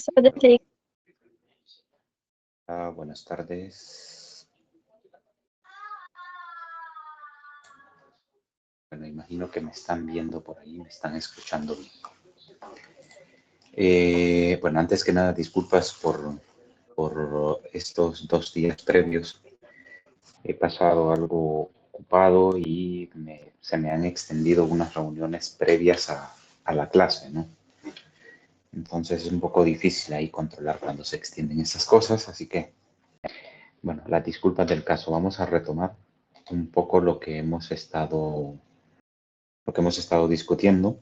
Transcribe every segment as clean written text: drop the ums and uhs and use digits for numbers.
Buenas tardes, Leigh. Buenas tardes. Bueno, imagino que me están viendo por ahí, me están escuchando bien. Bueno, antes que nada, disculpas por estos 2 días previos. He pasado algo ocupado y se me han extendido unas reuniones previas a la clase, ¿no? Entonces es un poco difícil ahí controlar cuando se extienden esas cosas, así que, bueno, las disculpas del caso. Vamos a retomar un poco lo que hemos estado discutiendo.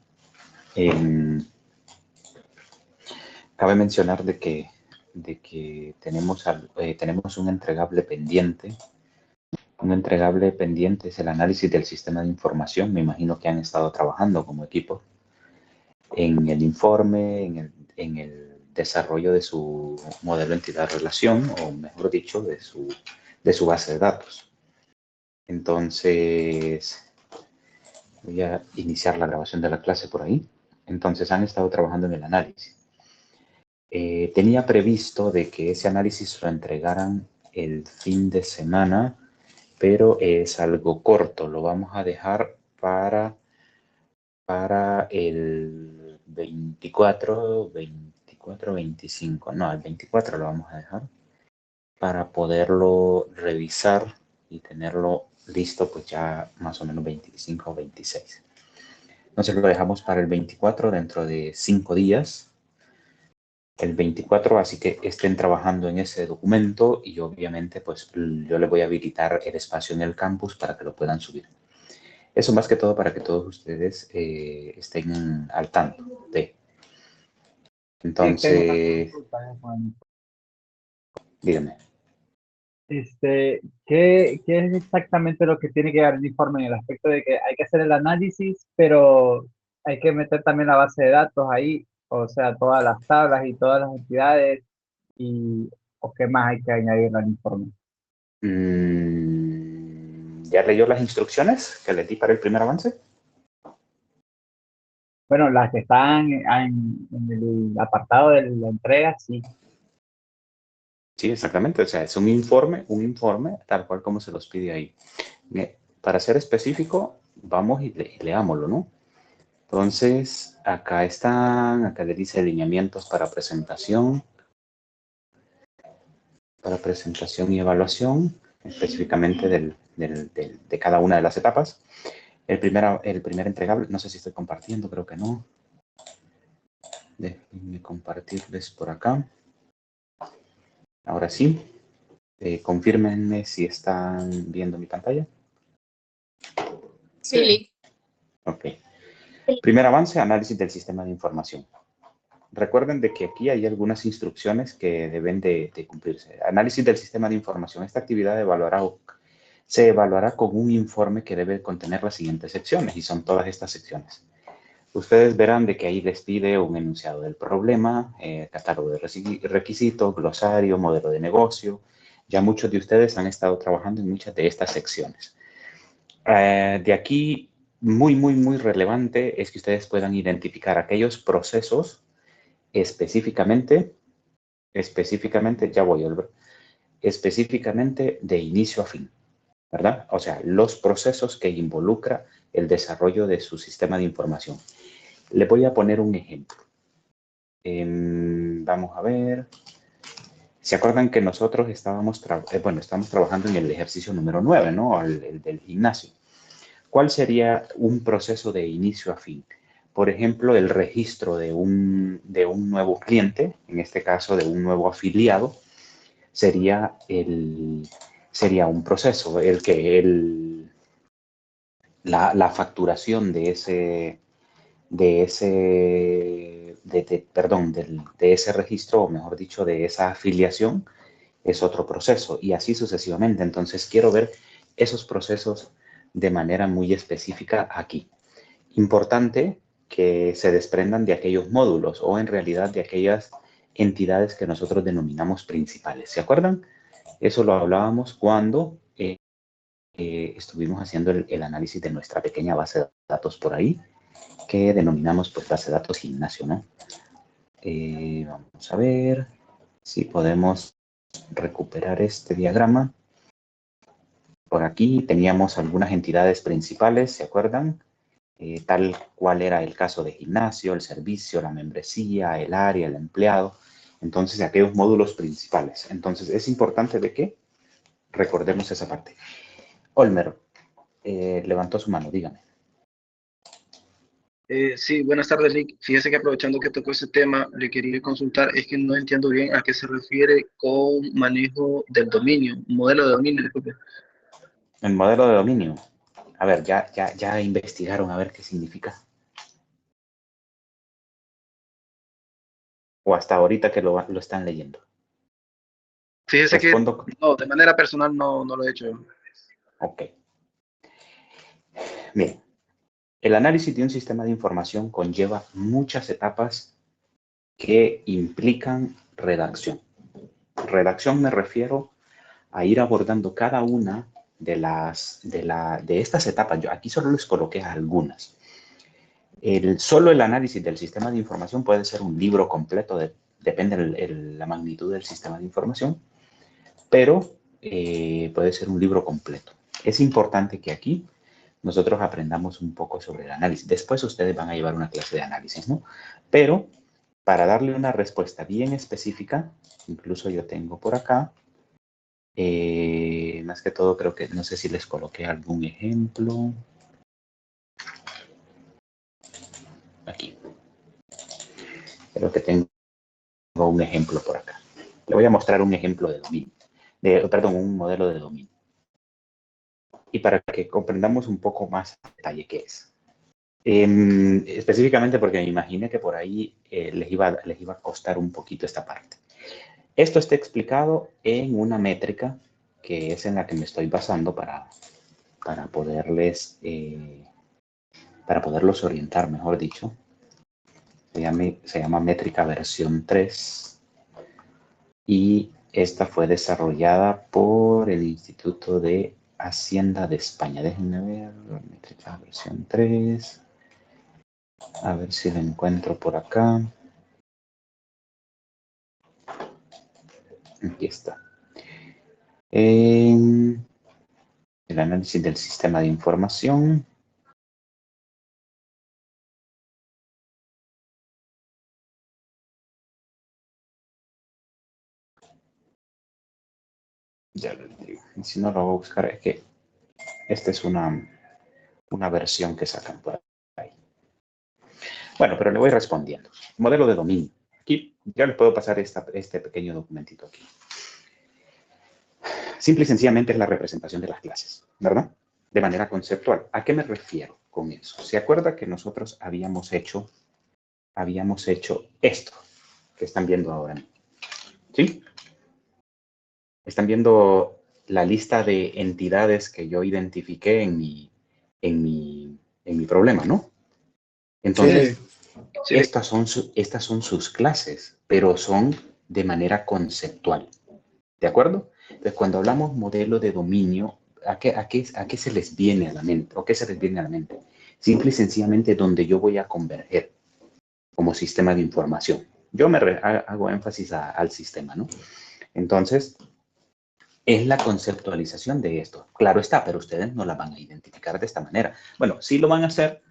Cabe mencionar de que tenemos un entregable pendiente. Un entregable pendiente es el análisis del sistema de información. Me imagino que han estado trabajando como equipo en el informe, en el desarrollo de su modelo entidad-relación, o mejor dicho, de su base de datos. Entonces, voy a iniciar la grabación de la clase por ahí. Entonces, han estado trabajando en el análisis. Tenía previsto de que ese análisis lo entregaran el fin de semana, pero es algo corto. Lo vamos a dejar para el 24, 25. No, el 24 lo vamos a dejar para poderlo revisar y tenerlo listo pues ya más o menos 25 o 26. Entonces lo dejamos para el 24 dentro de 5 días. El 24, así que estén trabajando en ese documento y obviamente pues yo le voy a habilitar el espacio en el campus para que lo puedan subir. Eso más que todo para que todos ustedes estén al tanto de. Entonces, díganme. ¿Qué es exactamente lo que tiene que dar el informe en el aspecto de que hay que hacer el análisis, pero hay que meter también la base de datos ahí, o sea, todas las tablas y todas las entidades, o qué más hay que añadir al informe? ¿Ya leyó las instrucciones que le di para el primer avance? Bueno, las que están en el apartado de la entrega, sí. Sí, exactamente. O sea, es un informe tal cual como se los pide ahí. Para ser específico, vamos y leámoslo, ¿no? Entonces, acá le dice lineamientos para presentación y evaluación, específicamente de cada una de las etapas. El primer entregable, no sé si estoy compartiendo, creo que no. Déjenme compartirles por acá. Ahora sí, confírmenme si están viendo mi pantalla. Sí. Ok. Primer avance, análisis del sistema de información. Recuerden de que aquí hay algunas instrucciones que deben de cumplirse. Análisis del sistema de información. Esta actividad se evaluará con un informe que debe contener las siguientes secciones, y son todas estas secciones. Ustedes verán de que ahí les pide un enunciado del problema, catálogo de requisitos, glosario, modelo de negocio. Ya muchos de ustedes han estado trabajando en muchas de estas secciones. De aquí, muy relevante es que ustedes puedan identificar aquellos procesos específicamente, ya voy, Albert, específicamente de inicio a fin, ¿verdad? O sea, los procesos que involucra el desarrollo de su sistema de información. Le voy a poner un ejemplo. Vamos a ver. ¿Se acuerdan que nosotros estamos trabajando en el ejercicio número 9, ¿no? El del gimnasio. ¿Cuál sería un proceso de inicio a fin? Por ejemplo, el registro de un nuevo cliente, en este caso de un nuevo afiliado, sería un proceso, la facturación de ese registro, o mejor dicho, de esa afiliación, es otro proceso, y así sucesivamente. Entonces, quiero ver esos procesos de manera muy específica aquí. Importante que se desprendan de aquellos módulos, o en realidad de aquellas entidades que nosotros denominamos principales. ¿Se acuerdan? Eso lo hablábamos cuando estuvimos haciendo el análisis de nuestra pequeña base de datos por ahí, que denominamos pues base de datos gimnasio, ¿no? Vamos a ver si podemos recuperar este diagrama. Por aquí teníamos algunas entidades principales, ¿se acuerdan? Tal cual era el caso de gimnasio, el servicio, la membresía, el área, el empleado. Entonces, aquellos módulos principales. Entonces, es importante de que recordemos esa parte. Olmer, levantó su mano, dígame. Sí, buenas tardes, Lick. Fíjese que aprovechando que tocó ese tema, le quería consultar, es que no entiendo bien a qué se refiere con manejo del dominio, modelo de dominio, disculpe. El modelo de dominio. A ver, ya investigaron a ver qué significa. O hasta ahorita que lo están leyendo. Fíjese Respondo. que no, de manera personal no lo he hecho. Ok. Bien. El análisis de un sistema de información conlleva muchas etapas que implican redacción. Redacción me refiero a ir abordando cada una de estas etapas. Yo aquí solo les coloqué algunas. Solo el análisis del sistema de información puede ser un libro completo, depende de la magnitud del sistema de información, pero puede ser un libro completo. Es importante que aquí nosotros aprendamos un poco sobre el análisis. Después ustedes van a llevar una clase de análisis, ¿no? Pero para darle una respuesta bien específica, incluso yo tengo por acá, más que todo creo que, no sé si les coloqué algún ejemplo. Aquí. Creo que tengo un ejemplo por acá. Le voy a mostrar un ejemplo de dominio, perdón, un modelo de dominio. Y para que comprendamos un poco más a detalle qué es. Específicamente porque me imaginé que por ahí les iba a costar un poquito esta parte. Esto está explicado en una métrica que es en la que me estoy basando para poderlos orientar, mejor dicho. Se llama métrica versión 3 y esta fue desarrollada por el Instituto de Hacienda de España. Déjenme ver, métrica versión 3. A ver si la encuentro por acá. Aquí está. El análisis del sistema de información. Ya lo digo. Y si no lo voy a buscar, es que esta es una versión que sacan por ahí. Bueno, pero le voy respondiendo. Modelo de dominio. Aquí ya les puedo pasar este pequeño documentito aquí. Simple y sencillamente es la representación de las clases, ¿verdad? De manera conceptual. ¿A qué me refiero con eso? ¿Se acuerda que nosotros habíamos hecho esto que están viendo ahora? ¿Sí? Están viendo la lista de entidades que yo identifiqué en mi problema, ¿no? Entonces, Sí. estas son sus clases, pero son de manera conceptual. ¿De acuerdo? Entonces, cuando hablamos modelo de dominio, ¿a qué se les viene a la mente? ¿O qué se les viene a la mente? Simple y sencillamente donde yo voy a converger como sistema de información. Yo hago énfasis al sistema, ¿no? Entonces, es la conceptualización de esto. Claro está, pero ustedes no la van a identificar de esta manera. Bueno, sí lo van a hacer,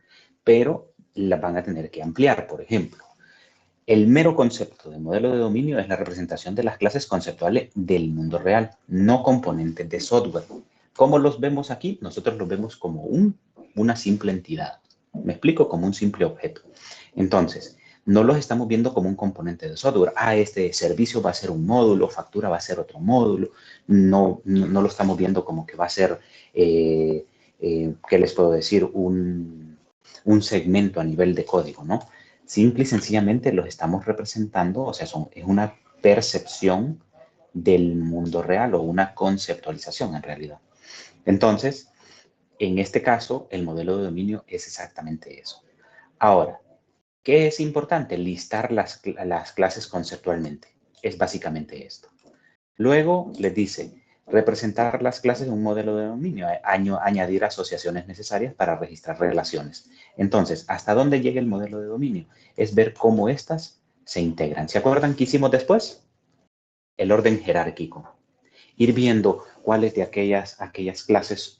pero la van a tener que ampliar, por ejemplo. El mero concepto de modelo de dominio es la representación de las clases conceptuales del mundo real, no componentes de software. ¿Cómo los vemos aquí? Nosotros los vemos como una simple entidad. Me explico, como un simple objeto. Entonces, no los estamos viendo como un componente de software. Este servicio va a ser un módulo, factura va a ser otro módulo. No lo estamos viendo como que va a ser, ¿qué les puedo decir? Un segmento a nivel de código, ¿no? Simple y sencillamente los estamos representando, o sea, es una percepción del mundo real o una conceptualización en realidad. Entonces, en este caso, el modelo de dominio es exactamente eso. Ahora, ¿qué es importante? Listar las clases conceptualmente. Es básicamente esto. Luego les dice, representar las clases en un modelo de dominio, añadir asociaciones necesarias para registrar relaciones. Entonces, ¿hasta dónde llega el modelo de dominio? Es ver cómo estas se integran. ¿Se acuerdan qué hicimos después? El orden jerárquico. Ir viendo cuáles de aquellas clases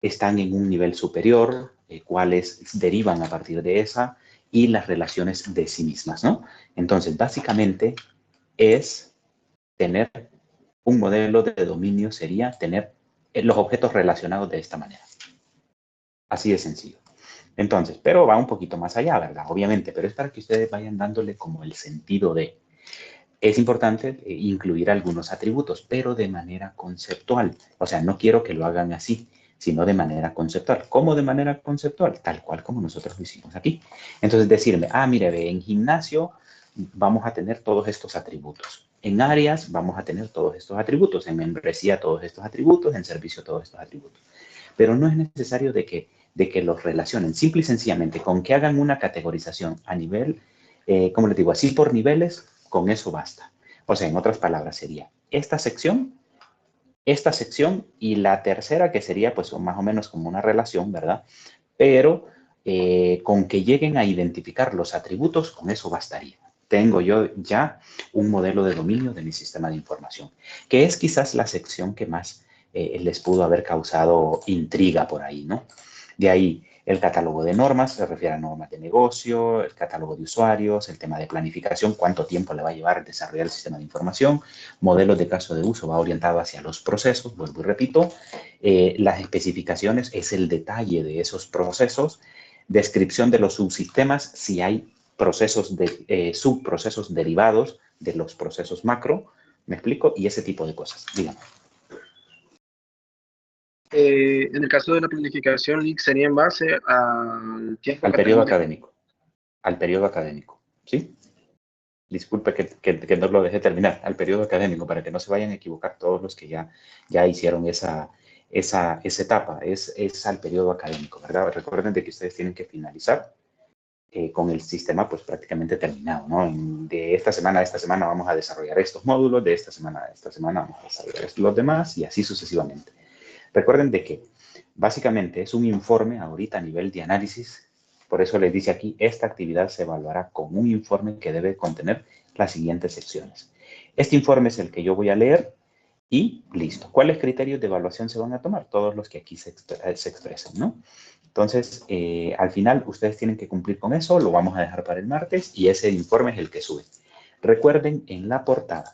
están en un nivel superior, cuáles derivan a partir de esa, y las relaciones de sí mismas, ¿no? Entonces, básicamente es tener un modelo de dominio, sería tener los objetos relacionados de esta manera. Así de sencillo. Entonces, pero va un poquito más allá, ¿verdad? Obviamente, pero es para que ustedes vayan dándole como el sentido de. Es importante incluir algunos atributos, pero de manera conceptual. O sea, no quiero que lo hagan así, sino de manera conceptual. ¿Cómo de manera conceptual? Tal cual como nosotros lo hicimos aquí. Entonces, decirme, mire, en gimnasio vamos a tener todos estos atributos. En áreas vamos a tener todos estos atributos. En membresía todos estos atributos. En servicio todos estos atributos. Pero no es necesario de que los relacionen. Simple y sencillamente, con que hagan una categorización a nivel, como les digo, así por niveles, con eso basta. O sea, en otras palabras, sería esta sección y la tercera, que sería pues más o menos como una relación, ¿verdad? Pero con que lleguen a identificar los atributos, con eso bastaría. Tengo yo ya un modelo de dominio de mi sistema de información, que es quizás la sección que más les pudo haber causado intriga por ahí, ¿no? De ahí el catálogo de normas, se refiere a normas de negocio, el catálogo de usuarios, el tema de planificación, cuánto tiempo le va a llevar desarrollar el sistema de información, modelos de caso de uso, va orientado hacia los procesos, vuelvo y repito, las especificaciones es el detalle de esos procesos, descripción de los subsistemas, si hay procesos subprocesos derivados de los procesos macro, ¿me explico? Y ese tipo de cosas, díganme. En el caso de la planificación, Lick, sería en base al tiempo Al que periodo tenemos. académico. Al periodo académico, ¿sí? Disculpe que no lo dejé terminar, al periodo académico, para que no se vayan a equivocar todos los que ya hicieron esa etapa, es al periodo académico, ¿verdad? Recuerden de que ustedes tienen que finalizar con el sistema pues prácticamente terminado, ¿no? De esta semana a esta semana vamos a desarrollar estos módulos, de esta semana a esta semana vamos a desarrollar los demás y así sucesivamente. Recuerden de que básicamente es un informe ahorita a nivel de análisis. Por eso les dice aquí, esta actividad se evaluará con un informe que debe contener las siguientes secciones. Este informe es el que yo voy a leer y listo. ¿Cuáles criterios de evaluación se van a tomar? Todos los que aquí se expresen, ¿no? Entonces, al final, ustedes tienen que cumplir con eso, lo vamos a dejar para el martes y ese informe es el que sube. Recuerden en la portada,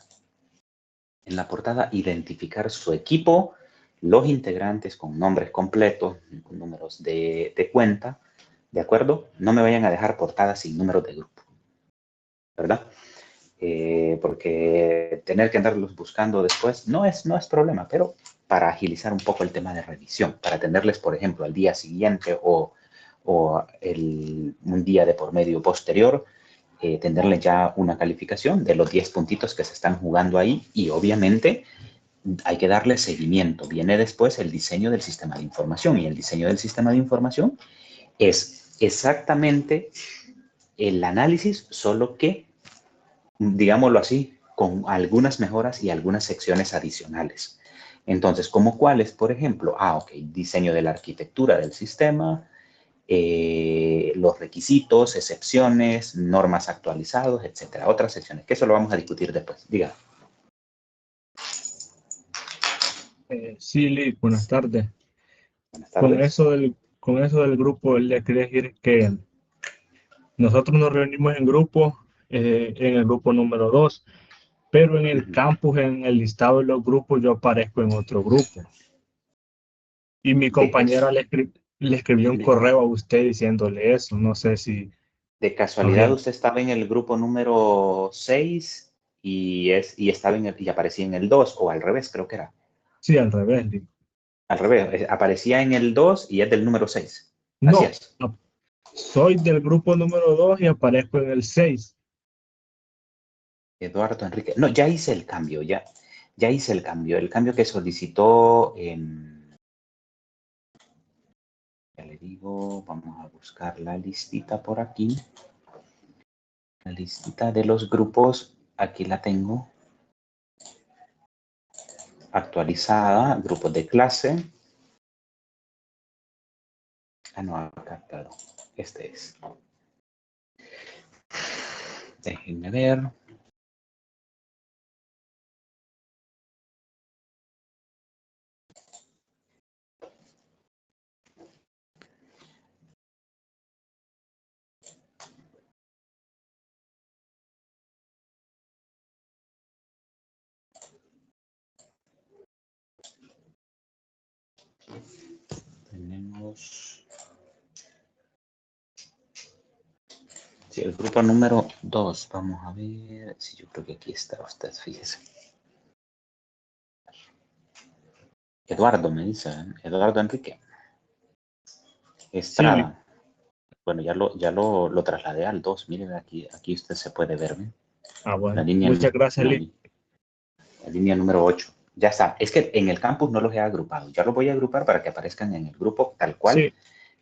identificar su equipo, los integrantes con nombres completos, con números de cuenta, ¿de acuerdo? No me vayan a dejar portadas sin números de grupo, ¿verdad? Porque tener que andarlos buscando después no es problema, pero para agilizar un poco el tema de revisión, para tenerles, por ejemplo, al día siguiente o un día de por medio posterior, tenerle ya una calificación de los 10 puntitos que se están jugando ahí y obviamente hay que darle seguimiento. Viene después el diseño del sistema de información y el diseño del sistema de información es exactamente el análisis, solo que, digámoslo así, con algunas mejoras y algunas secciones adicionales. Entonces, ¿como cuáles? Por ejemplo, diseño de la arquitectura del sistema, los requisitos, excepciones, normas actualizados, etcétera. Otras secciones, que eso lo vamos a discutir después. Diga. Sí, Lee, buenas tardes. Buenas tardes. Con eso del grupo, le quería decir que nosotros nos reunimos en grupo, en el grupo número 2, pero en el campus, en el listado de los grupos, yo aparezco en otro grupo. Y mi compañera le escribió un correo a usted diciéndole eso. No sé si... De casualidad, usted estaba en el grupo número 6 y aparecía en el 2, o al revés, creo que era. Sí, al revés, Lee. Al revés, aparecía en el 2 y es del número 6. Así No, es. soy del grupo número 2 y aparezco en el 6. Eduardo Enrique. No, ya hice el cambio, ya hice el cambio. El cambio que solicitó, ya le digo, vamos a buscar la listita por aquí. La listita de los grupos, aquí la tengo. Actualizada, grupos de clase. No, acá, claro. Este es. Déjenme ver. Tenemos... Sí, el grupo número 2. Vamos a ver. Sí, yo creo que aquí está usted, fíjese. Eduardo me dice, ¿eh? Eduardo Enrique. Estrada. Sí. Bueno, ya lo trasladé al 2. Miren, aquí usted se puede ver. ¿eh? Ah, bueno. Muchas gracias, Lee. La línea número 8. Ya está. Es que en el campus no los he agrupado. Ya los voy a agrupar para que aparezcan en el grupo tal cual, sí.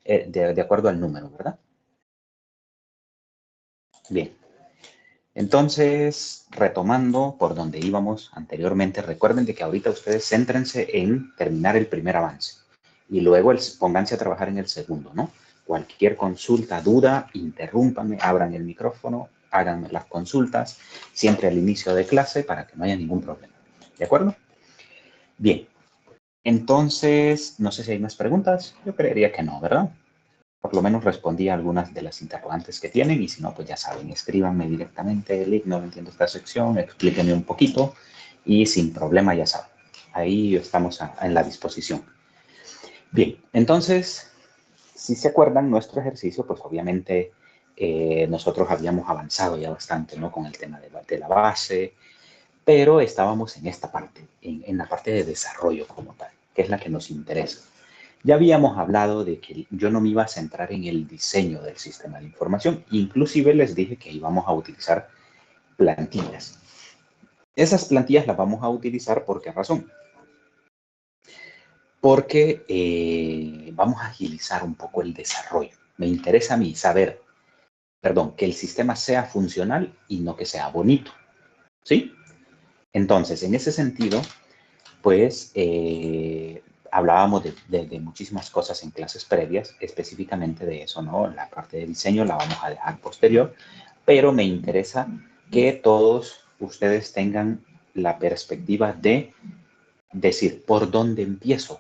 De acuerdo al número, ¿verdad? Bien. Entonces, retomando por donde íbamos anteriormente, recuerden de que ahorita ustedes céntrense en terminar el primer avance y luego pónganse a trabajar en el segundo, ¿no? Cualquier consulta, duda, interrúmpanme, abran el micrófono, háganme las consultas, siempre al inicio de clase para que no haya ningún problema. ¿De acuerdo? Bien. Entonces, no sé si hay más preguntas. Yo creería que no, ¿verdad? Por lo menos respondí a algunas de las interrogantes que tienen y si no, pues ya saben, escríbanme directamente, Lick, no entiendo esta sección, explíquenme un poquito y sin problema, ya saben. Ahí estamos en la disposición. Bien, entonces, si se acuerdan, nuestro ejercicio, pues obviamente nosotros habíamos avanzado ya bastante, ¿no? Con el tema de la base, pero estábamos en esta parte, en la parte de desarrollo como tal, que es la que nos interesa. Ya habíamos hablado de que yo no me iba a centrar en el diseño del sistema de información. Inclusive les dije que íbamos a utilizar plantillas. Esas plantillas las vamos a utilizar, ¿por qué razón? Porque vamos a agilizar un poco el desarrollo. Me interesa a mí saber, que el sistema sea funcional y no que sea bonito. ¿Sí? Entonces, en ese sentido, pues hablábamos de muchísimas cosas en clases previas, específicamente de eso, ¿no? La parte de diseño la vamos a dejar posterior, pero me interesa que todos ustedes tengan la perspectiva de decir, ¿por dónde empiezo?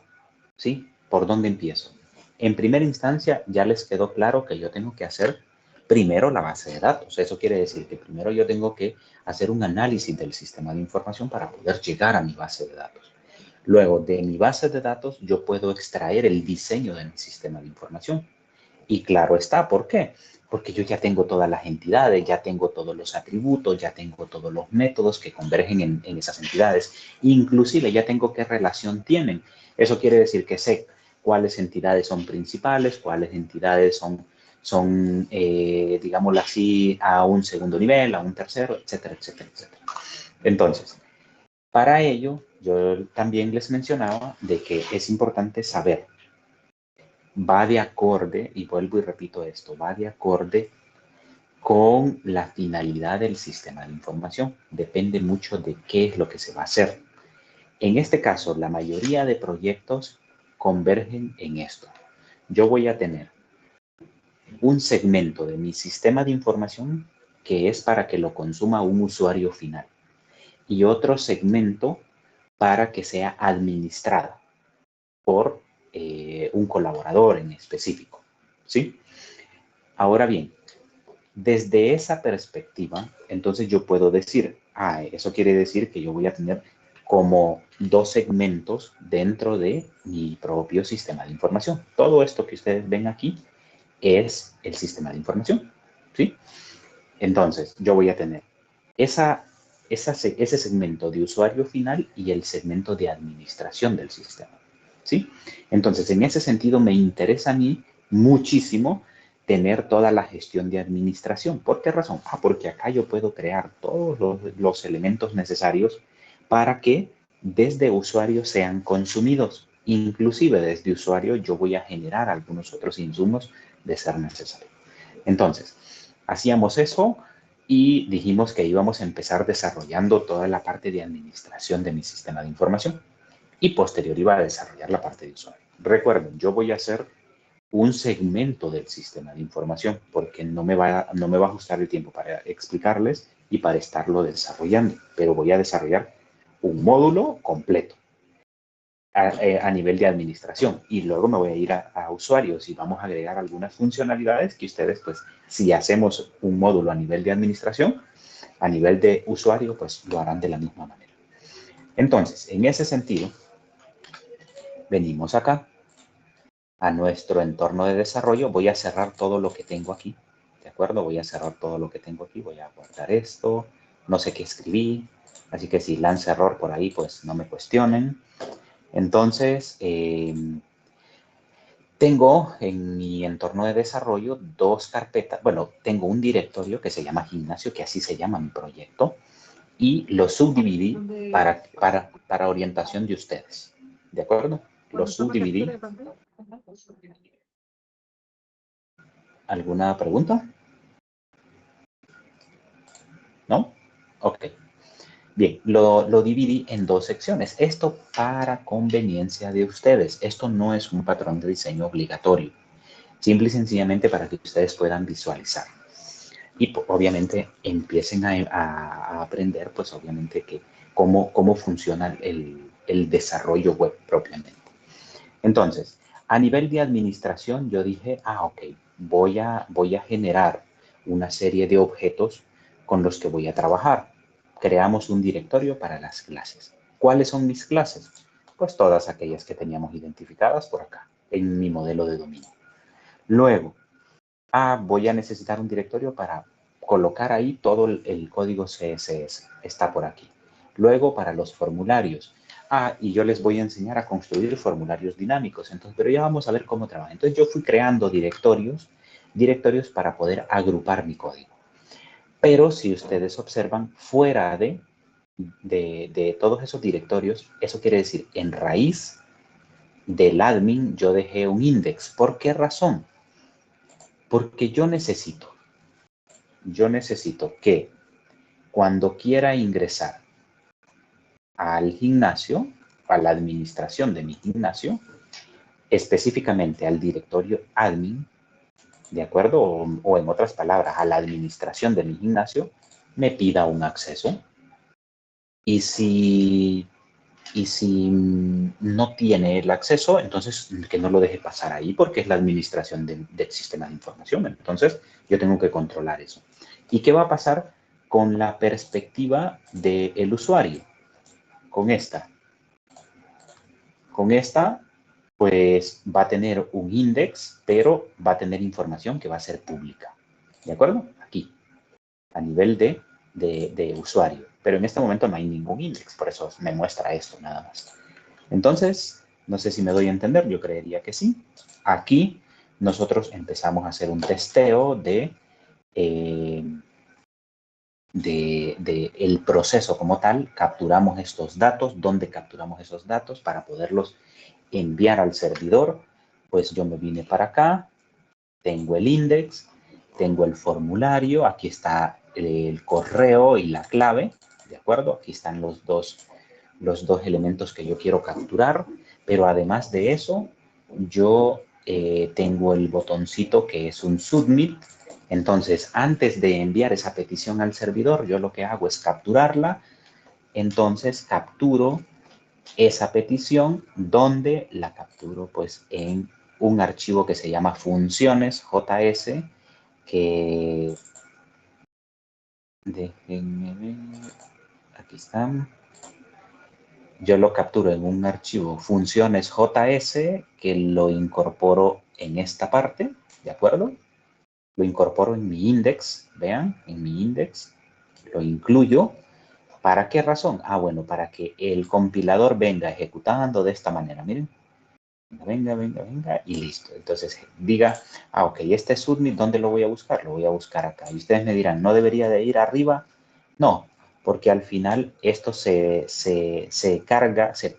¿Sí? ¿Por dónde empiezo? En primera instancia, ya les quedó claro que yo tengo que hacer primero la base de datos. Eso quiere decir que primero yo tengo que hacer un análisis del sistema de información para poder llegar a mi base de datos. Luego, de mi base de datos, yo puedo extraer el diseño de mi sistema de información. Y claro está, ¿por qué? Porque yo ya tengo todas las entidades, ya tengo todos los atributos, ya tengo todos los métodos que convergen en esas entidades. Inclusive ya tengo qué relación tienen. Eso quiere decir que sé cuáles entidades son principales, cuáles entidades son digámoslo así, a un segundo nivel, a un tercero, etcétera, etcétera, etcétera. Entonces, para ello, yo también les mencionaba de que es importante saber, va de acorde, y vuelvo y repito esto, va de acorde con la finalidad del sistema de información. Depende mucho de qué es lo que se va a hacer. En este caso, la mayoría de proyectos convergen en esto. Yo voy a tener un segmento de mi sistema de información que es para que lo consuma un usuario final y otro segmento para que sea administrada por un colaborador en específico, ¿sí? Ahora bien, desde esa perspectiva, entonces yo puedo decir, eso quiere decir que yo voy a tener como dos segmentos dentro de mi propio sistema de información. Todo esto que ustedes ven aquí es el sistema de información, ¿sí? Entonces, yo voy a tener ese segmento de usuario final y el segmento de administración del sistema, ¿sí? Entonces, en ese sentido, me interesa a mí muchísimo tener toda la gestión de administración. ¿Por qué razón? Porque acá yo puedo crear todos los elementos necesarios para que desde usuario sean consumidos. Inclusive desde usuario yo voy a generar algunos otros insumos de ser necesario. Entonces, hacíamos eso y dijimos que íbamos a empezar desarrollando toda la parte de administración de mi sistema de información y posterior iba a desarrollar la parte de usuario. Recuerden, yo voy a hacer un segmento del sistema de información, porque no me va a ajustar el tiempo para explicarles y para estarlo desarrollando, pero voy a desarrollar un módulo completo a nivel de administración, y luego me voy a ir a usuarios y vamos a agregar algunas funcionalidades que ustedes, pues, si hacemos un módulo a nivel de administración, a nivel de usuario, pues lo harán de la misma manera. Entonces, en ese sentido, venimos acá a nuestro entorno de desarrollo. Voy a cerrar todo lo que tengo aquí, ¿de acuerdo? Voy a cerrar todo lo que tengo aquí, voy a guardar esto, no sé qué escribí, así que si lanza error por ahí, pues no me cuestionen. Entonces, tengo en mi entorno de desarrollo dos carpetas, bueno, tengo un directorio que se llama gimnasio, que así se llama mi proyecto, y lo subdividí para orientación de ustedes, ¿de acuerdo? Lo subdividí. ¿Alguna pregunta? ¿No? Ok. Bien, lo dividí en dos secciones. Esto para conveniencia de ustedes. Esto no es un patrón de diseño obligatorio. Simple y sencillamente para que ustedes puedan visualizar. Y obviamente empiecen a aprender, pues obviamente, que cómo funciona el desarrollo web propiamente. Entonces, a nivel de administración, yo dije, ok, voy a generar una serie de objetos con los que voy a trabajar. Creamos un directorio para las clases. ¿Cuáles son mis clases? Pues todas aquellas que teníamos identificadas por acá, en mi modelo de dominio. Luego, voy a necesitar un directorio para colocar ahí todo el código CSS. Está por aquí. Luego, para los formularios. Y yo les voy a enseñar a construir formularios dinámicos. Entonces, pero ya vamos a ver cómo trabaja. Entonces, yo fui creando directorios para poder agrupar mi código. Pero si ustedes observan, fuera de todos esos directorios, eso quiere decir, en raíz del admin, yo dejé un index. ¿Por qué razón? Porque yo necesito que cuando quiera ingresar al gimnasio, a la administración de mi gimnasio, específicamente al directorio admin, ¿de acuerdo? O en otras palabras, a la administración de mi gimnasio, me pida un acceso. Y si no tiene el acceso, entonces que no lo deje pasar ahí, porque es la administración del sistema de información. Entonces, yo tengo que controlar eso. ¿Y qué va a pasar con la perspectiva del usuario? Con esta, pues va a tener un index, pero va a tener información que va a ser pública. ¿De acuerdo? Aquí, a nivel de usuario. Pero en este momento no hay ningún index, por eso me muestra esto nada más. Entonces, no sé si me doy a entender, yo creería que sí. Aquí nosotros empezamos a hacer un testeo de el proceso como tal. Capturamos estos datos. ¿Dónde capturamos esos datos para poderlos enviar al servidor? Pues yo me vine para acá, tengo el index, tengo el formulario, aquí está el correo y la clave, ¿de acuerdo? Aquí están los dos elementos que yo quiero capturar, pero además de eso, yo tengo el botoncito que es un submit. Entonces, antes de enviar esa petición al servidor, yo lo que hago es capturarla. Entonces, capturo esa petición, donde la capturo pues en un archivo que se llama funciones.js, que déjenme ver, aquí están. Yo lo capturo en un archivo funciones.js que lo incorporo en esta parte, ¿de acuerdo? Lo incorporo en mi index, vean, en mi index, lo incluyo. ¿Para qué razón? Bueno, para que el compilador venga ejecutando de esta manera, miren. Venga, y listo. Entonces diga, ok, este submit, ¿dónde lo voy a buscar? Lo voy a buscar acá. Y ustedes me dirán, ¿no debería de ir arriba? No, porque al final esto se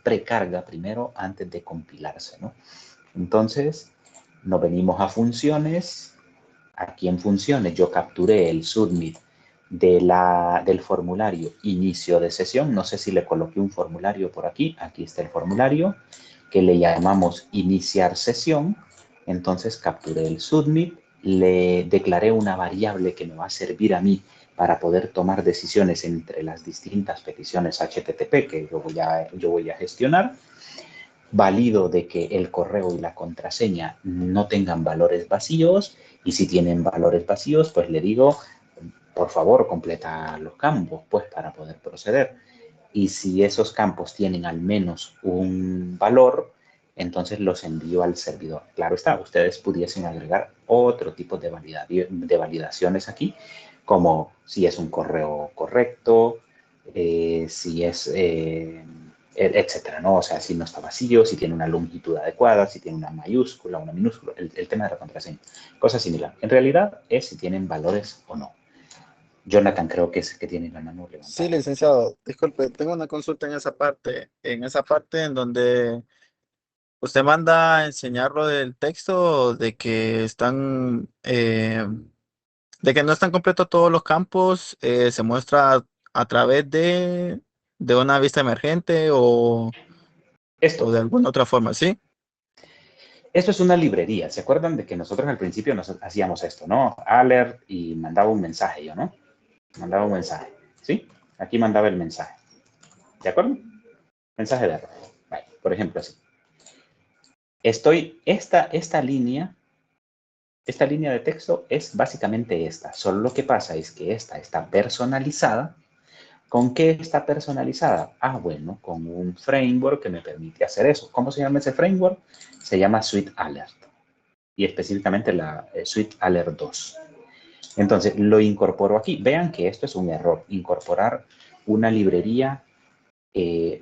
precarga primero antes de compilarse, ¿no? Entonces, nos venimos a funciones. Aquí en funciones yo capturé el submit del formulario inicio de sesión. No sé si le coloqué un formulario por aquí. Aquí está el formulario, que le llamamos iniciar sesión. Entonces capturé el submit, le declaré una variable que me va a servir a mí para poder tomar decisiones entre las distintas peticiones HTTP que yo voy a gestionar. Valido de que el correo y la contraseña no tengan valores vacíos, y si tienen valores vacíos, pues le digo, por favor, completa los campos, pues, para poder proceder. Y si esos campos tienen al menos un valor, entonces los envío al servidor. Claro está, ustedes pudiesen agregar otro tipo de validaciones aquí, como si es un correo correcto, si es, etcétera, ¿no? O sea, si no está vacío, si tiene una longitud adecuada, si tiene una mayúscula, una minúscula, el tema de la contraseña, cosa similar. En realidad es si tienen valores o no. Jonathan, creo que es que tiene la mano levantada. Sí, licenciado, disculpe, tengo una consulta en esa parte en donde usted manda a enseñar lo del texto, de que de que no están completos todos los campos, se muestra a través de una vista emergente o Esto, de alguna otra forma, ¿sí? Esto es una librería. ¿Se acuerdan de que nosotros al principio nos hacíamos esto, ¿no? Alert y mandaba un mensaje yo, ¿no? Mandaba un mensaje, ¿sí? Aquí mandaba el mensaje. ¿De acuerdo? Mensaje de error. Vale, por ejemplo, así. Esta línea de texto es básicamente esta. Solo lo que pasa es que esta está personalizada. ¿Con qué está personalizada? Ah, bueno, con un framework que me permite hacer eso. ¿Cómo se llama ese framework? Se llama Swift Alert. Y específicamente la Swift Alert 2. Entonces, lo incorporo aquí. Vean que esto es un error. Incorporar una librería,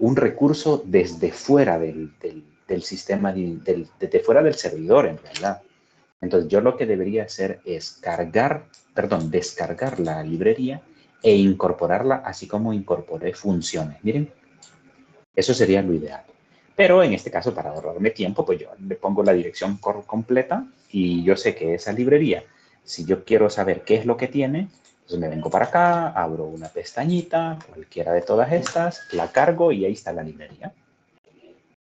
un recurso desde fuera del sistema, desde fuera del servidor, en realidad. Entonces, yo lo que debería hacer es descargar la librería e incorporarla, así como incorporé funciones. Miren, eso sería lo ideal. Pero en este caso, para ahorrarme tiempo, pues yo le pongo la dirección completa y yo sé que esa librería, si yo quiero saber qué es lo que tiene, pues me vengo para acá, abro una pestañita, cualquiera de todas estas, la cargo y ahí está la librería.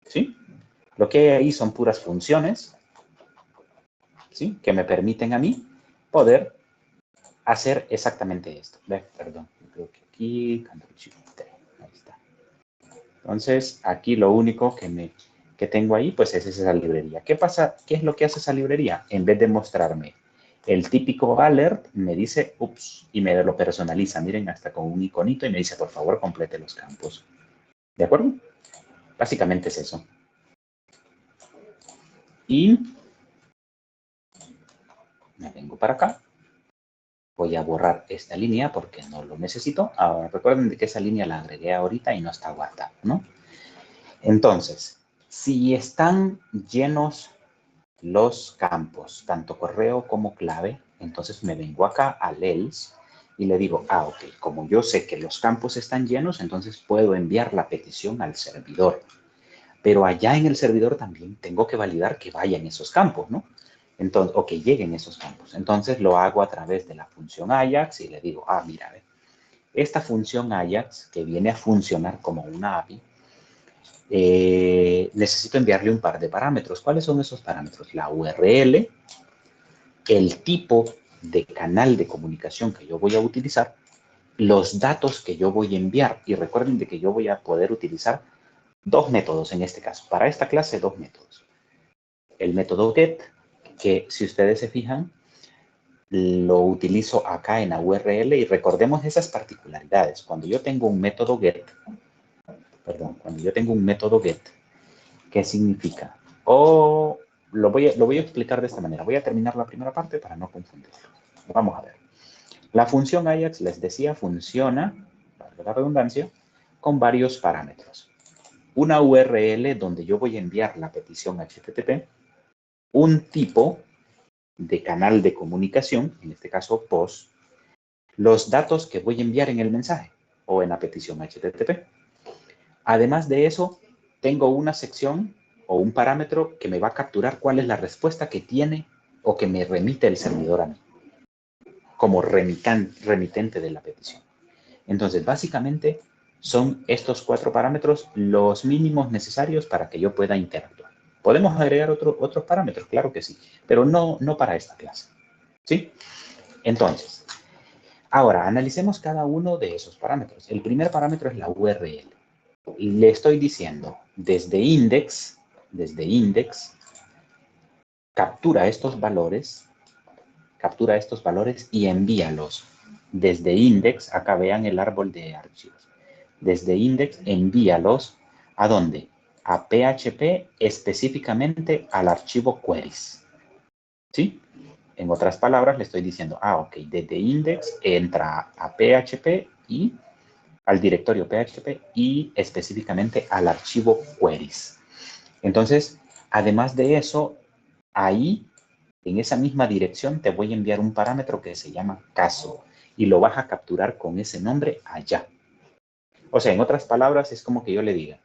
¿Sí? Lo que hay ahí son puras funciones, ¿sí? Que me permiten a mí poder hacer exactamente esto. Perdón, creo que aquí, ahí está. Entonces, aquí lo único que tengo ahí, pues es esa librería. ¿Qué pasa? ¿Qué es lo que hace esa librería? En vez de mostrarme el típico alert, me dice, ups, y me lo personaliza. Miren, hasta con un iconito y me dice, por favor, complete los campos. ¿De acuerdo? Básicamente es eso. Y me vengo para acá. Voy a borrar esta línea porque no lo necesito. Ahora, recuerden que esa línea la agregué ahorita y no está guardada, ¿no? Entonces, si están llenos los campos, tanto correo como clave, entonces me vengo acá al else y le digo, ok, como yo sé que los campos están llenos, entonces puedo enviar la petición al servidor. Pero allá en el servidor también tengo que validar que vayan esos campos, ¿no? Entonces, o que lleguen esos campos. Entonces lo hago a través de la función Ajax y le digo, mira, esta función Ajax que viene a funcionar como una API, necesito enviarle un par de parámetros. ¿Cuáles son esos parámetros? La URL, el tipo de canal de comunicación que yo voy a utilizar, los datos que yo voy a enviar. Y recuerden de que yo voy a poder utilizar dos métodos en este caso. Para esta clase, dos métodos. El método get, que si ustedes se fijan, lo utilizo acá en la URL y recordemos esas particularidades. Cuando yo tengo un método get, ¿qué significa? Lo voy a explicar de esta manera. Voy a terminar la primera parte para no confundirlo. Vamos a ver. La función Ajax, les decía, funciona, para la redundancia, con varios parámetros. Una URL donde yo voy a enviar la petición HTTP, un tipo de canal de comunicación, en este caso POST, los datos que voy a enviar en el mensaje o en la petición HTTP. Además de eso, tengo una sección o un parámetro que me va a capturar cuál es la respuesta que tiene o que me remite el servidor a mí, como remitente de la petición. Entonces, básicamente, son estos 4 parámetros los mínimos necesarios para que yo pueda interactuar. Podemos agregar otros parámetros, claro que sí, pero no para esta clase. ¿Sí? Entonces, ahora analicemos cada uno de esos parámetros. El primer parámetro es la URL. Le estoy diciendo, desde index, captura estos valores y envíalos. Desde index, acá vean el árbol de archivos. Desde index, envíalos, ¿a dónde? A PHP, específicamente al archivo queries. ¿Sí? En otras palabras, le estoy diciendo, ok, desde index entra a PHP y al directorio PHP y específicamente al archivo queries. Entonces, además de eso, ahí, en esa misma dirección, te voy a enviar un parámetro que se llama caso y lo vas a capturar con ese nombre allá. O sea, en otras palabras, es como que yo le diga,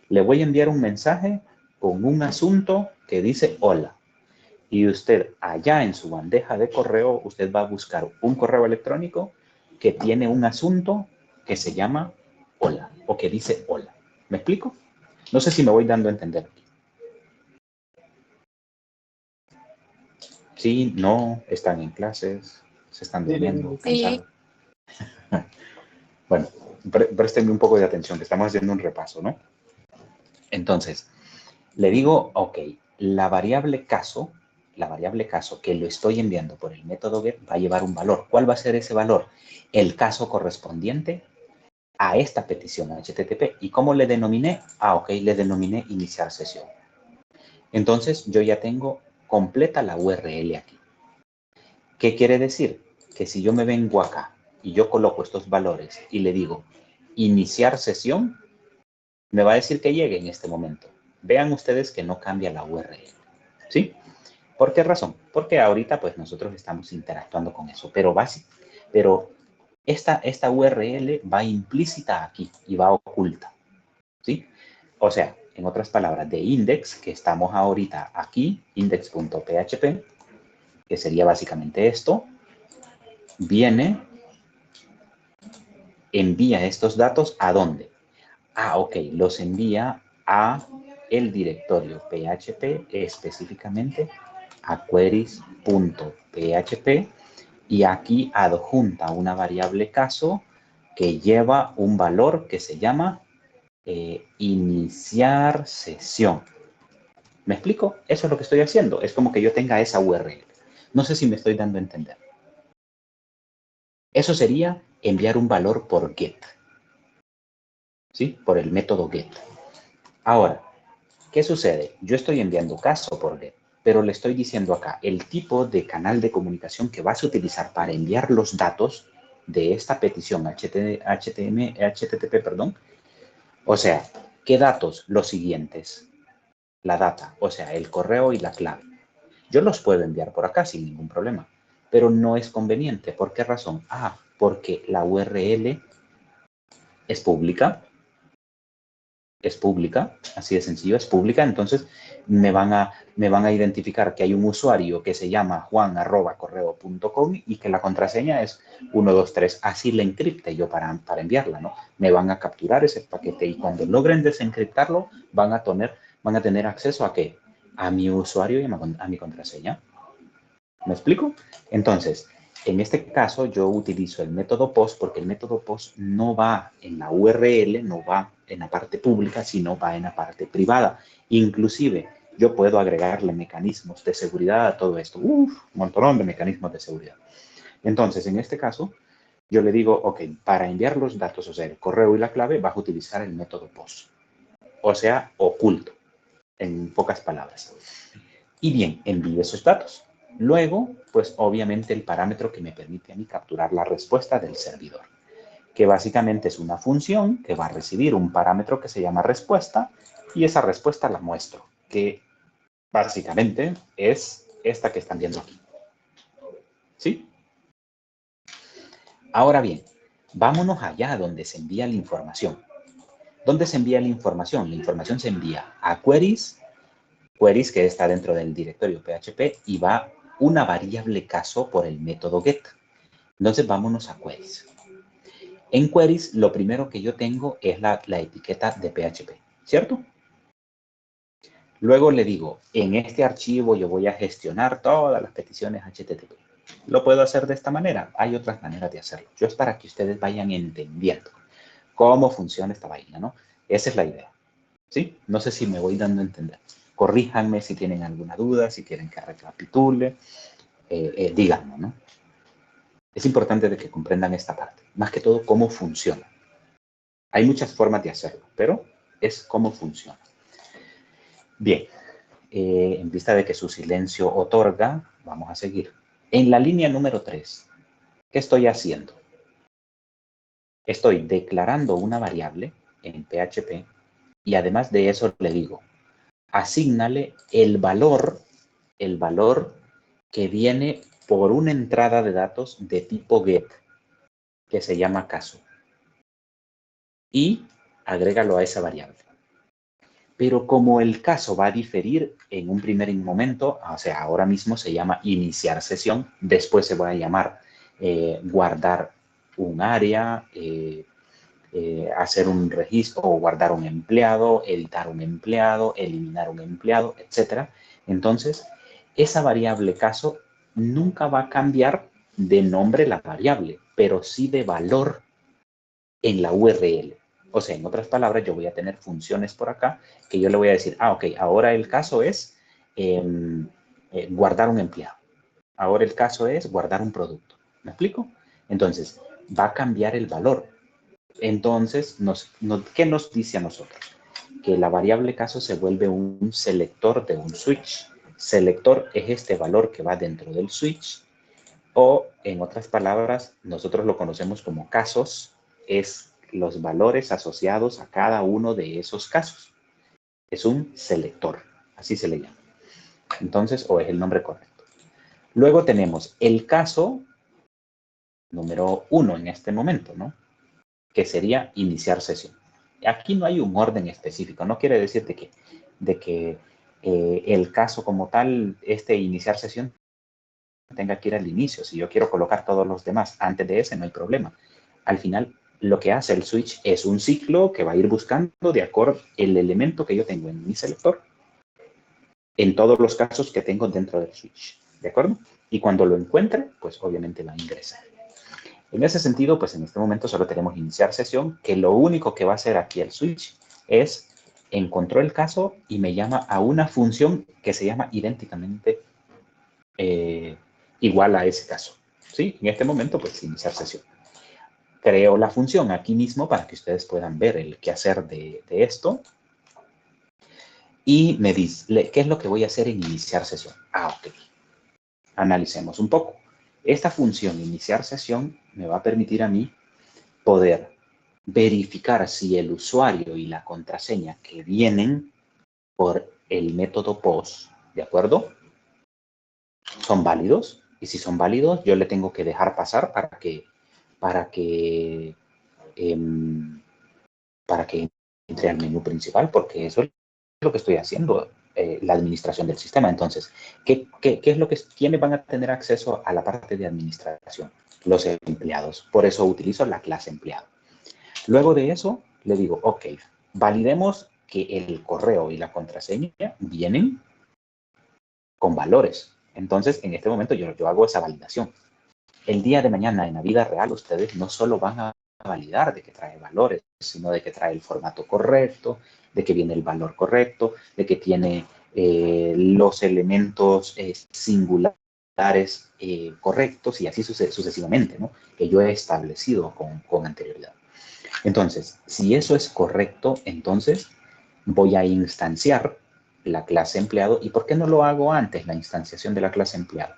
le voy a enviar un mensaje con un asunto que dice hola. Y usted allá en su bandeja de correo, usted va a buscar un correo electrónico que tiene un asunto que se llama hola o que dice hola. ¿Me explico? No sé si me voy dando a entender. Sí, no, están en clases, se están durmiendo, cansados. Bueno, préstenme un poco de atención, que estamos haciendo un repaso, ¿no? Entonces, le digo, ok, la variable caso que lo estoy enviando por el método get va a llevar un valor. ¿Cuál va a ser ese valor? El caso correspondiente a esta petición HTTP. ¿Y cómo le denominé? Ok, le denominé iniciar sesión. Entonces, yo ya tengo completa la URL aquí. ¿Qué quiere decir? Que si yo me vengo acá y yo coloco estos valores y le digo iniciar sesión, me va a decir que llegue en este momento. Vean ustedes que no cambia la URL. ¿Sí? ¿Por qué razón? Porque ahorita pues nosotros estamos interactuando con eso, pero esta URL va implícita aquí y va oculta. ¿Sí? O sea, en otras palabras, de index, que estamos ahorita aquí, index.php, que sería básicamente esto, envía estos datos ¿a dónde? Ok, los envía a el directorio PHP, específicamente a queries.php, y aquí adjunta una variable caso que lleva un valor que se llama iniciar sesión. ¿Me explico? Eso es lo que estoy haciendo. Es como que yo tenga esa URL. No sé si me estoy dando a entender. Eso sería enviar un valor por get. ¿Sí? Por el método get. Ahora, ¿qué sucede? Yo estoy enviando caso por get, pero le estoy diciendo acá el tipo de canal de comunicación que vas a utilizar para enviar los datos de esta petición HTTP, perdón. O sea, ¿qué datos? Los siguientes. La data, o sea, el correo y la clave. Yo los puedo enviar por acá sin ningún problema, pero no es conveniente. ¿Por qué razón? Porque la URL es pública, así de sencillo, es pública, entonces me van a identificar que hay un usuario que se llama juan@correo.com y que la contraseña es 123, así la encripte yo para enviarla, ¿no? Me van a capturar ese paquete y cuando logren desencriptarlo van a tener acceso ¿a qué? A mi usuario y a mi contraseña. ¿Me explico? Entonces, en este caso yo utilizo el método POST porque el método POST no va en la URL, no va en la parte pública, sino va en la parte privada. Inclusive, yo puedo agregarle mecanismos de seguridad a todo esto. Un montón de mecanismos de seguridad. Entonces, en este caso, yo le digo, ok, para enviar los datos, o sea, el correo y la clave, vas a utilizar el método POST. O sea, oculto, en pocas palabras. Y bien, envío esos datos. Luego, pues obviamente el parámetro que me permite a mí capturar la respuesta del servidor, que básicamente es una función que va a recibir un parámetro que se llama respuesta y esa respuesta la muestro, que básicamente es esta que están viendo aquí. ¿Sí? Ahora bien, vámonos allá donde se envía la información. ¿Dónde se envía la información? La información se envía a queries que está dentro del directorio PHP y va una variable caso por el método get. Entonces vámonos a queries. En queries lo primero que yo tengo es la etiqueta de PHP, ¿cierto? Luego le digo, en este archivo yo voy a gestionar todas las peticiones HTTP. ¿Lo puedo hacer de esta manera? Hay otras maneras de hacerlo. Yo es para que ustedes vayan entendiendo cómo funciona esta vaina, ¿no? Esa es la idea, ¿sí? No sé si me voy dando a entender. Corríjanme si tienen alguna duda, si quieren que recapitule, díganme, ¿no? Es importante de que comprendan esta parte, más que todo cómo funciona. Hay muchas formas de hacerlo, pero es cómo funciona. Bien, en vista de que su silencio otorga, vamos a seguir. En la línea número 3, ¿qué estoy haciendo? Estoy declarando una variable en PHP y además de eso le digo, asígnale el valor que viene por una entrada de datos de tipo get, que se llama caso. Y agrégalo a esa variable. Pero como el caso va a diferir en un primer momento, o sea, ahora mismo se llama iniciar sesión, después se va a llamar guardar un área, hacer un registro o guardar un empleado, editar un empleado, eliminar un empleado, etc. Entonces, esa variable caso nunca va a cambiar de nombre la variable, pero sí de valor en la URL. O sea, en otras palabras, yo voy a tener funciones por acá que yo le voy a decir, ok, ahora el caso es guardar un empleado. Ahora el caso es guardar un producto. ¿Me explico? Entonces, va a cambiar el valor. Entonces, ¿qué nos dice a nosotros? Que la variable caso se vuelve un selector de un switch. Selector es este valor que va dentro del switch. O, en otras palabras, nosotros lo conocemos como casos, es los valores asociados a cada uno de esos casos. Es un selector, así se le llama. Entonces, o es el nombre correcto. Luego tenemos el caso número 1 en este momento, ¿no? Que sería iniciar sesión. Aquí no hay un orden específico, no quiere decir de que el caso como tal, iniciar sesión, tenga que ir al inicio. Si yo quiero colocar todos los demás antes de ese, no hay problema. Al final, lo que hace el switch es un ciclo que va a ir buscando de acuerdo el elemento que yo tengo en mi selector en todos los casos que tengo dentro del switch. ¿De acuerdo? Y cuando lo encuentre, pues obviamente va a ingresar. En ese sentido, pues en este momento solo tenemos iniciar sesión, que lo único que va a hacer aquí el switch es encontró el caso y me llama a una función que se llama idénticamente igual a ese caso. ¿Sí? En este momento, pues iniciar sesión. Creo la función aquí mismo para que ustedes puedan ver el qué hacer de esto. Y me dice, ¿qué es lo que voy a hacer en iniciar sesión? Ok. Analicemos un poco. Esta función iniciar sesión me va a permitir a mí poder verificar si el usuario y la contraseña que vienen por el método POST, ¿de acuerdo? Son válidos. Y si son válidos, yo le tengo que dejar pasar para que entre al menú principal, porque eso es lo que estoy haciendo, la administración del sistema. Entonces, ¿qué es lo que quiénes van a tener acceso a la parte de administración? Los empleados. Por eso utilizo la clase empleado. Luego de eso, le digo, ok, validemos que el correo y la contraseña vienen con valores. Entonces, en este momento yo hago esa validación. El día de mañana, en la vida real, ustedes no solo van a validar de que trae valores, sino de que trae el formato correcto, de que viene el valor correcto, de que tiene los elementos singulares correctos y así sucesivamente, ¿no? Que yo he establecido con anterioridad. Entonces, si eso es correcto, entonces voy a instanciar la clase empleado. ¿Y por qué no lo hago antes, la instanciación de la clase empleado?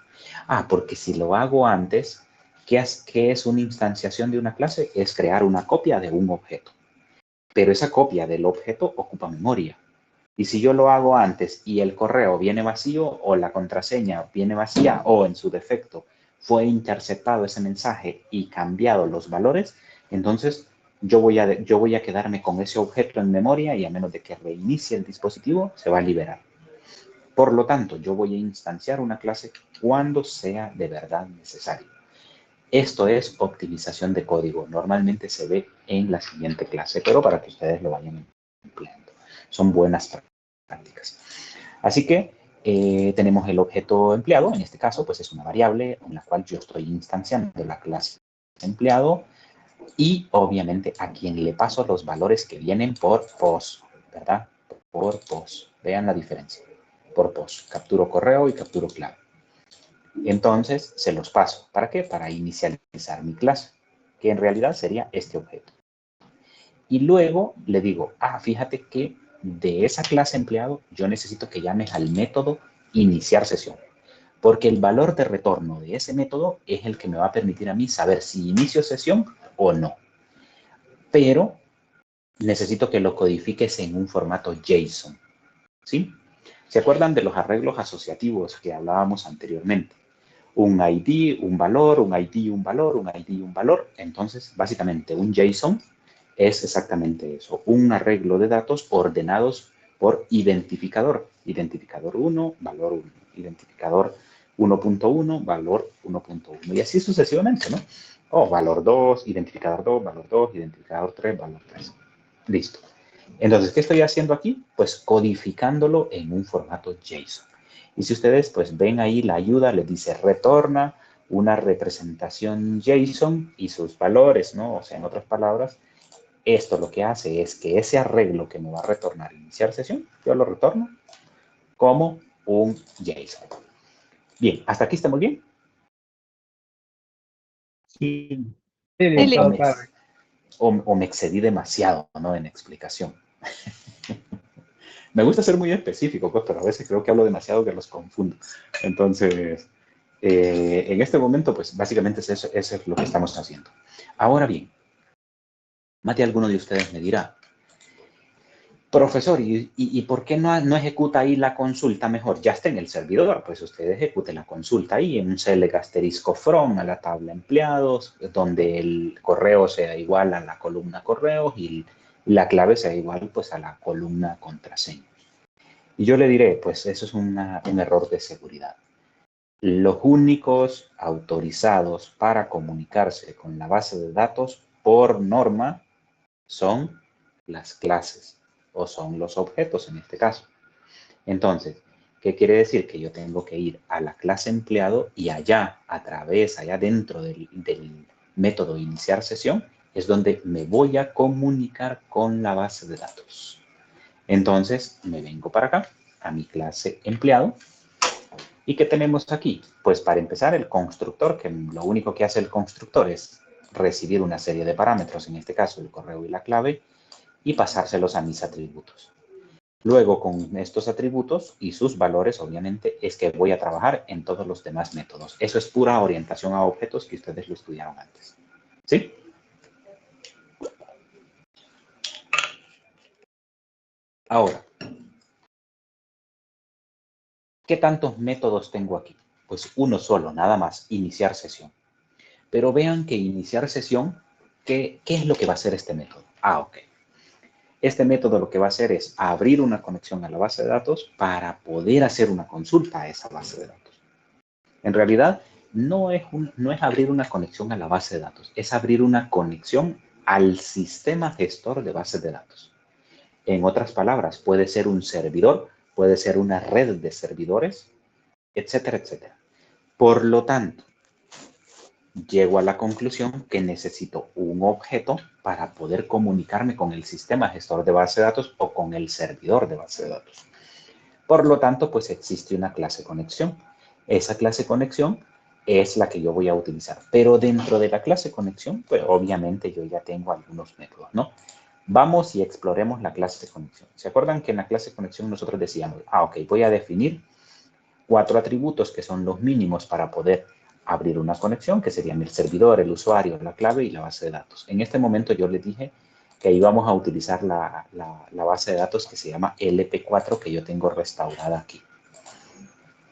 Porque si lo hago antes, ¿qué es una instanciación de una clase? Es crear una copia de un objeto. Pero esa copia del objeto ocupa memoria. Y si yo lo hago antes y el correo viene vacío o la contraseña viene vacía o en su defecto fue interceptado ese mensaje y cambiado los valores, entonces yo voy a quedarme con ese objeto en memoria y a menos de que reinicie el dispositivo se va a liberar. Por lo tanto, yo voy a instanciar una clase cuando sea de verdad necesario. Esto es optimización de código. Normalmente se ve en la siguiente clase, pero para que ustedes lo vayan empleando. Son buenas prácticas. Así que tenemos el objeto empleado, en este caso, pues es una variable en la cual yo estoy instanciando la clase empleado y obviamente a quien le paso los valores que vienen por POS, ¿verdad? Por POS. Vean la diferencia. Por POS. Capturo correo y capturo clave. Entonces, se los paso. ¿Para qué? Para inicializar mi clase, que en realidad sería este objeto. Y luego le digo, fíjate que de esa clase empleado yo necesito que llames al método iniciar sesión, porque el valor de retorno de ese método es el que me va a permitir a mí saber si inicio sesión o no. Pero necesito que lo codifiques en un formato JSON, ¿sí? ¿Se acuerdan de los arreglos asociativos que hablábamos anteriormente? Un ID, un valor, un ID, un valor, un ID, un valor. Entonces, básicamente, un JSON es exactamente eso, un arreglo de datos ordenados por identificador. Identificador 1, valor 1. Identificador 1.1, valor 1.1. Y así sucesivamente, ¿no? Valor 2, identificador 2, valor 2, identificador 3, valor 3. Listo. Entonces, ¿qué estoy haciendo aquí? Pues codificándolo en un formato JSON. Y si ustedes pues ven ahí la ayuda, les dice retorna una representación JSON y sus valores, ¿no? O sea, en otras palabras, esto lo que hace es que ese arreglo que me va a retornar iniciar sesión, yo lo retorno como un JSON. Bien, ¿hasta aquí estamos bien? Sí. Sí, bien, todo claro. O me excedí demasiado, ¿no? En explicación. Me gusta ser muy específico, pues, pero a veces creo que hablo demasiado que los confundo. Entonces, en este momento, pues, básicamente eso es lo que estamos haciendo. Ahora bien, más de alguno de ustedes me dirá, profesor, ¿y por qué no ejecuta ahí la consulta mejor? Ya está en el servidor, pues usted ejecute la consulta ahí en un select asterisco from a la tabla empleados, donde el correo sea igual a la columna correos y la clave sea igual pues a la columna contraseña. Y yo le diré, pues eso es un error de seguridad. Los únicos autorizados para comunicarse con la base de datos por norma son las clases o son los objetos en este caso. Entonces, ¿qué quiere decir? Que yo tengo que ir a la clase empleado y allá dentro del método iniciar sesión, es donde me voy a comunicar con la base de datos. Entonces, me vengo para acá, a mi clase empleado. ¿Y qué tenemos aquí? Pues para empezar, el constructor, que lo único que hace el constructor es recibir una serie de parámetros, en este caso el correo y la clave, y pasárselos a mis atributos. Luego, con estos atributos y sus valores, obviamente, es que voy a trabajar en todos los demás métodos. Eso es pura orientación a objetos que ustedes lo estudiaron antes. ¿Sí? Ahora, ¿qué tantos métodos tengo aquí? Pues uno solo, nada más, iniciar sesión. Pero vean que iniciar sesión, ¿qué es lo que va a hacer este método? Ok. Este método lo que va a hacer es abrir una conexión a la base de datos para poder hacer una consulta a esa base de datos. En realidad, no es abrir una conexión a la base de datos, es abrir una conexión al sistema gestor de bases de datos. En otras palabras, puede ser un servidor, puede ser una red de servidores, etcétera, etcétera. Por lo tanto, llego a la conclusión que necesito un objeto para poder comunicarme con el sistema gestor de base de datos o con el servidor de base de datos. Por lo tanto, pues existe una clase conexión. Esa clase conexión es la que yo voy a utilizar. Pero dentro de la clase conexión, pues obviamente yo ya tengo algunos métodos, ¿no? Vamos y exploremos la clase conexión. ¿Se acuerdan que en la clase conexión nosotros decíamos, ok, voy a definir 4 atributos que son los mínimos para poder abrir una conexión, que serían el servidor, el usuario, la clave y la base de datos. En este momento yo les dije que íbamos a utilizar la base de datos que se llama LP4, que yo tengo restaurada aquí.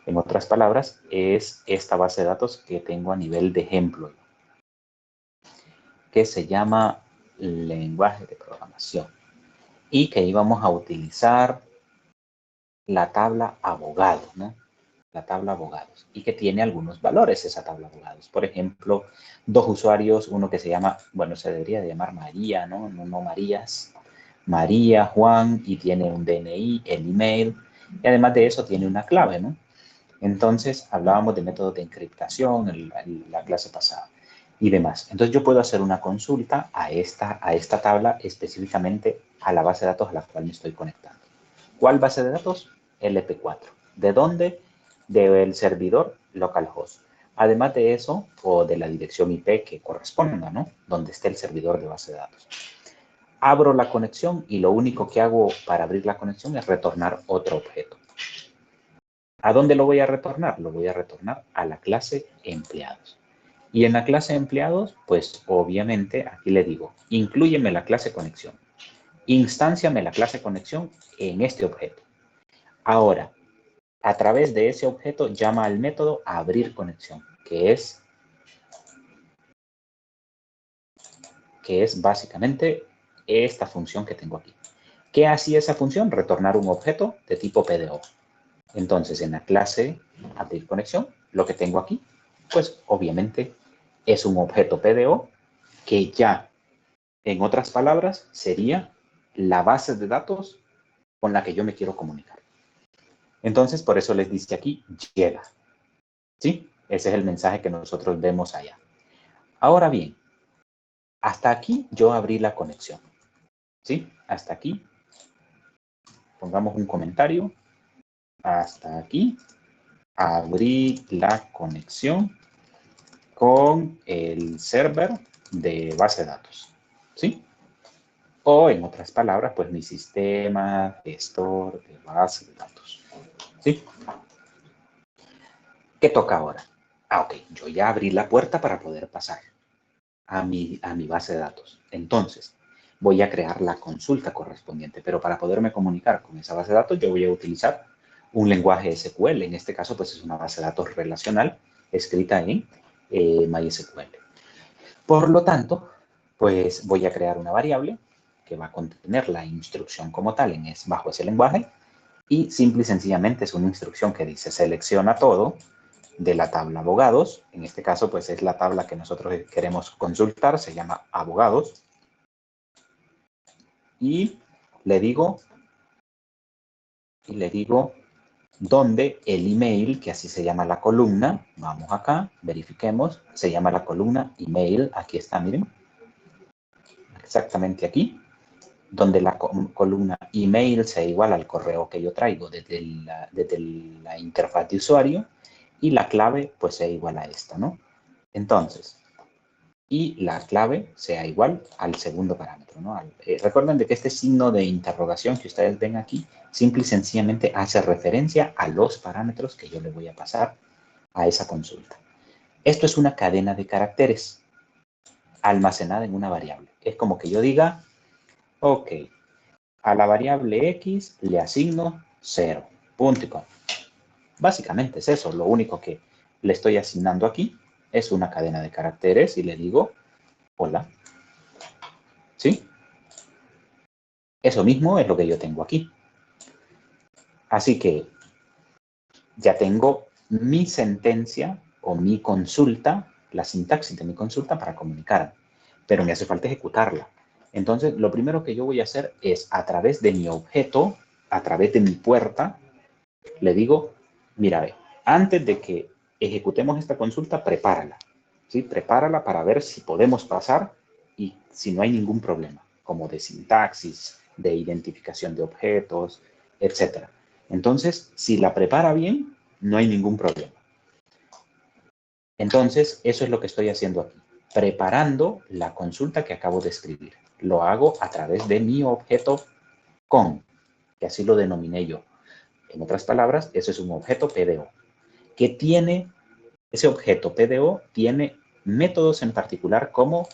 En otras palabras, es esta base de datos que tengo a nivel de ejemplo, que se llama lenguaje de programación, y que íbamos a utilizar la tabla abogado, ¿no? La tabla abogados, y que tiene algunos valores esa tabla abogados. Por ejemplo, 2 usuarios, uno que se llama, bueno, se debería de llamar María, ¿no? No Marías. María, Juan, y tiene un DNI, el email, Y además de eso tiene una clave, ¿no? Entonces, hablábamos de métodos de encriptación en la clase pasada y demás. Entonces, yo puedo hacer una consulta a esta tabla, específicamente a la base de datos a la cual me estoy conectando. ¿Cuál base de datos? LP4. ¿De dónde? Del servidor localhost. Además de eso, o de la dirección IP que corresponda, ¿no? Donde esté el servidor de base de datos. Abro la conexión y lo único que hago para abrir la conexión es retornar otro objeto. ¿A dónde lo voy a retornar? Lo voy a retornar a la clase empleados. Y en la clase empleados, pues obviamente aquí le digo, inclúyeme la clase conexión. Instánciame la clase conexión en este objeto. Ahora, a través de ese objeto llama al método abrir conexión, que es básicamente esta función que tengo aquí. ¿Qué hacía esa función? Retornar un objeto de tipo PDO. Entonces, en la clase abrir conexión, lo que tengo aquí, pues obviamente es un objeto PDO que ya, en otras palabras, sería la base de datos con la que yo me quiero comunicar. Entonces, por eso les dice aquí, llega. ¿Sí? Ese es el mensaje que nosotros vemos allá. Ahora bien, hasta aquí yo abrí la conexión. ¿Sí? Hasta aquí. Pongamos un comentario. Hasta aquí abrí la conexión con el server de base de datos. ¿Sí? O en otras palabras, pues mi sistema gestor de base de datos. ¿Sí? ¿Qué toca ahora? Ok, yo ya abrí la puerta para poder pasar a mi base de datos. Entonces, voy a crear la consulta correspondiente, pero para poderme comunicar con esa base de datos, yo voy a utilizar un lenguaje SQL. En este caso, pues es una base de datos relacional escrita en MySQL. Por lo tanto, pues voy a crear una variable que va a contener la instrucción como tal bajo ese lenguaje y simple y sencillamente es una instrucción que dice selecciona todo de la tabla abogados. En este caso, pues es la tabla que nosotros queremos consultar, se llama abogados. Y le digo dónde el email, que así se llama la columna, vamos acá, verifiquemos, se llama la columna email, aquí está, miren, exactamente aquí, donde la columna email sea igual al correo que yo traigo desde la interfaz de usuario y la clave pues sea igual a esta, ¿no? Entonces, y la clave sea igual al segundo parámetro, ¿no? Recuerden de que este signo de interrogación que ustedes ven aquí, simple y sencillamente hace referencia a los parámetros que yo le voy a pasar a esa consulta. Esto es una cadena de caracteres almacenada en una variable. Es como que yo diga, ok, a la variable X le asigno 0, punto y coma. Básicamente es eso, lo único que le estoy asignando aquí es una cadena de caracteres y le digo, hola. ¿Sí? Eso mismo es lo que yo tengo aquí. Así que ya tengo mi sentencia o mi consulta, la sintaxis de mi consulta para comunicar, pero me hace falta ejecutarla. Entonces, lo primero que yo voy a hacer es, a través de mi objeto, a través de mi puerta, le digo, mira, ve, antes de que ejecutemos esta consulta, prepárala. ¿Sí? Prepárala para ver si podemos pasar y si no hay ningún problema, como de sintaxis, de identificación de objetos, etc. Entonces, si la prepara bien, no hay ningún problema. Entonces, eso es lo que estoy haciendo aquí, preparando la consulta que acabo de escribir. Lo hago a través de mi objeto con, que así lo denominé yo. En otras palabras, eso es un objeto PDO, que tiene, ese objeto PDO tiene métodos en particular como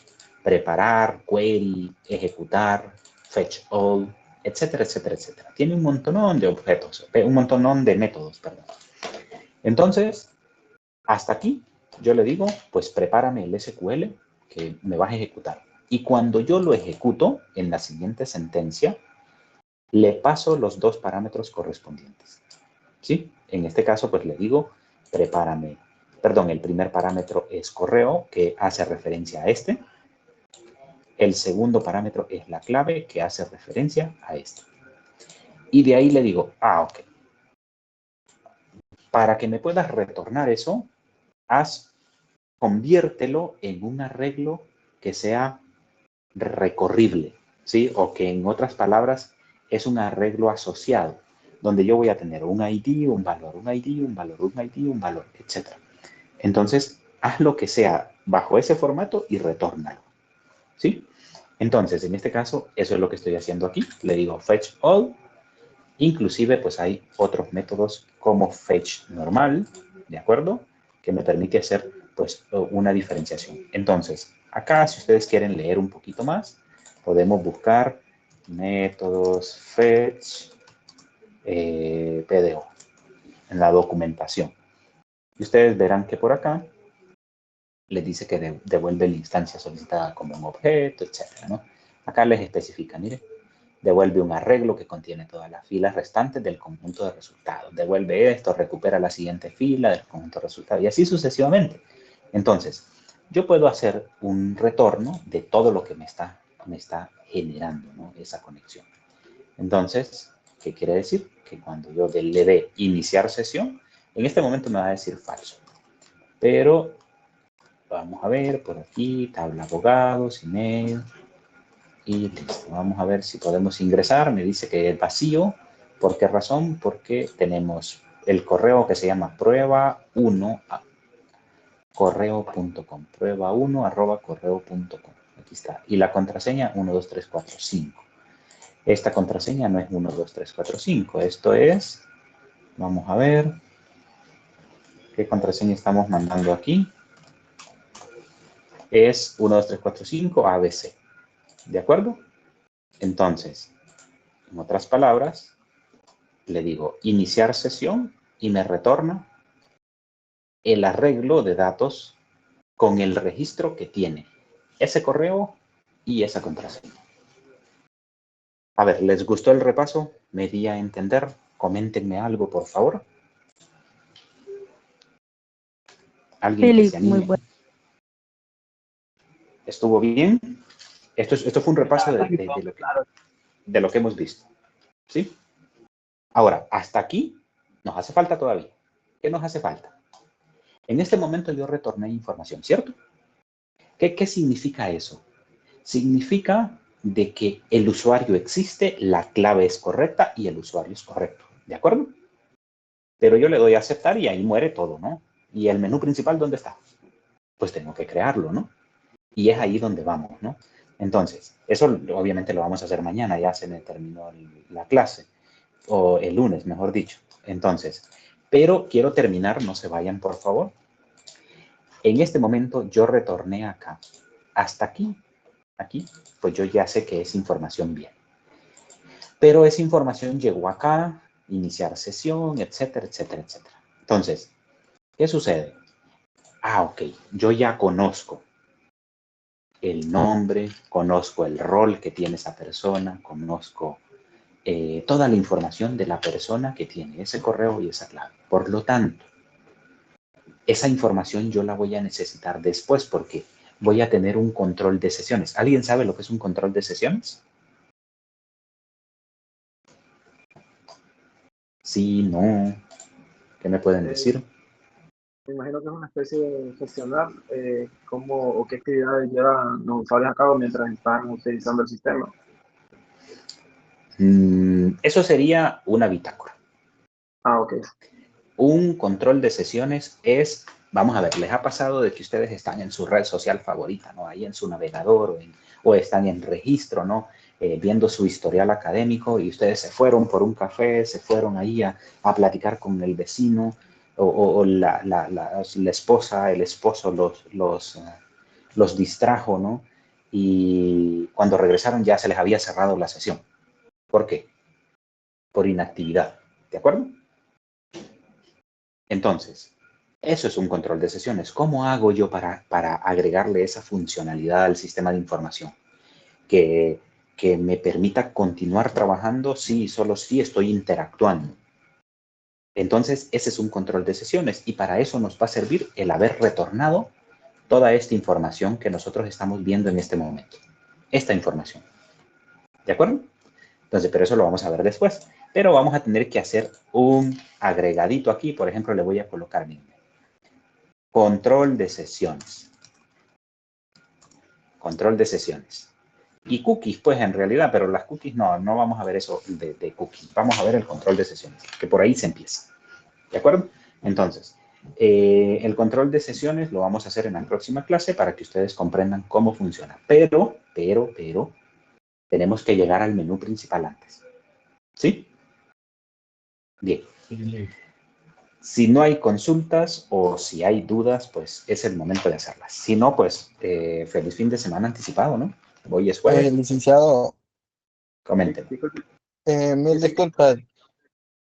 preparar, query, ejecutar, fetch all, etcétera, etcétera, etcétera. Tiene un montón de objetos, un montón de métodos, perdón. Entonces, hasta aquí, yo le digo, pues prepárame el SQL que me vas a ejecutar. Y cuando yo lo ejecuto, en la siguiente sentencia, le paso los dos parámetros correspondientes. ¿Sí? En este caso, pues le digo, prepárame, perdón, el primer parámetro es correo, que hace referencia a este. El segundo parámetro es la clave, que hace referencia a este. Y de ahí le digo, ok, para que me puedas retornar eso, conviértelo en un arreglo que sea recorrible, ¿sí? O que en otras palabras es un arreglo asociado, donde yo voy a tener un ID, un valor, un ID, un valor, un ID, un valor, etc. Entonces, haz lo que sea bajo ese formato y retórnalo, ¿sí? Entonces, en este caso, eso es lo que estoy haciendo aquí. Le digo fetch all. Inclusive, pues hay otros métodos como fetch normal, ¿de acuerdo? Que me permite hacer, pues, una diferenciación. Entonces, acá, si ustedes quieren leer un poquito más, podemos buscar métodos fetch PDO en la documentación. Y ustedes verán que por acá les dice que devuelve la instancia solicitada como un objeto, etcétera, ¿no? Acá les especifica, mire, devuelve un arreglo que contiene todas las filas restantes del conjunto de resultados. Devuelve esto, recupera la siguiente fila del conjunto de resultados y así sucesivamente. Entonces, yo puedo hacer un retorno de todo lo que me está generando, ¿no? Esa conexión. Entonces, ¿qué quiere decir? Que cuando yo le dé iniciar sesión, en este momento me va a decir falso. Pero vamos a ver por aquí, tabla abogados, email. Y listo. Vamos a ver si podemos ingresar. Me dice que es vacío. ¿Por qué razón? Porque tenemos el correo que se llama prueba1 correo.com. Prueba1@correo.com. Aquí está. Y la contraseña 12345. Esta contraseña no es 12345. Esto es, vamos a ver, ¿qué contraseña estamos mandando aquí? Es 12345 ABC. ¿De acuerdo? Entonces, en otras palabras, le digo iniciar sesión y me retorna el arreglo de datos con el registro que tiene ese correo y esa contraseña. A ver, ¿les gustó el repaso? ¿Me di a entender? Coméntenme algo, por favor. Alguien que se anime. Muy bueno. ¿Estuvo bien? Esto fue un repaso de lo que hemos visto. ¿Sí? Ahora, hasta aquí nos hace falta todavía. ¿Qué nos hace falta? En este momento yo retorné información, ¿cierto? ¿Qué significa eso? Significa de que el usuario existe, la clave es correcta y el usuario es correcto. ¿De acuerdo? Pero yo le doy a aceptar y ahí muere todo, ¿no? ¿Y el menú principal dónde está? Pues tengo que crearlo, ¿no? Y es ahí donde vamos, ¿no? Entonces, eso obviamente lo vamos a hacer mañana, ya se me terminó la clase, o el lunes, mejor dicho. Entonces, pero quiero terminar, no se vayan, por favor. En este momento yo retorné acá. Hasta aquí, pues yo ya sé que es información bien. Pero esa información llegó acá, iniciar sesión, etcétera, etcétera, etcétera. Entonces, ¿qué sucede? Ok, yo ya conozco el nombre, conozco el rol que tiene esa persona, conozco toda la información de la persona que tiene ese correo y esa clave. Por lo tanto, esa información yo la voy a necesitar después porque voy a tener un control de sesiones. ¿Alguien sabe lo que es un control de sesiones? Sí, no. ¿Qué me pueden decir? Me imagino que es una especie de gestionar cómo o qué actividades llevan los usuarios a cabo mientras están utilizando el sistema. Eso sería una bitácora. Ok. Un control de sesiones es, vamos a ver, ¿les ha pasado de que ustedes están en su red social favorita, ¿no? Ahí en su navegador o están en registro, ¿no? Viendo su historial académico y ustedes se fueron por un café, se fueron ahí a platicar con el vecino o la esposa, el esposo los distrajo, ¿no? Y cuando regresaron ya se les había cerrado la sesión. ¿Por qué? Por inactividad, ¿de acuerdo? Entonces, eso es un control de sesiones. ¿Cómo hago yo para agregarle esa funcionalidad al sistema de información? Que me permita continuar trabajando si solo si estoy interactuando. Entonces, ese es un control de sesiones y para eso nos va a servir el haber retornado toda esta información que nosotros estamos viendo en este momento. Esta información. ¿De acuerdo? Entonces, pero eso lo vamos a ver después. Pero vamos a tener que hacer un agregadito aquí. Por ejemplo, le voy a colocar control de sesiones. Control de sesiones. Y cookies, pues en realidad, pero las cookies no vamos a ver eso de cookies. Vamos a ver el control de sesiones, que por ahí se empieza. ¿De acuerdo? Entonces, el control de sesiones lo vamos a hacer en la próxima clase para que ustedes comprendan cómo funciona. Pero, tenemos que llegar al menú principal antes. ¿Sí? Bien. Si no hay consultas o si hay dudas, pues es el momento de hacerlas. Si no, pues feliz fin de semana anticipado, ¿no? Hoy es jueves. Licenciado, Comenten. mil disculpas.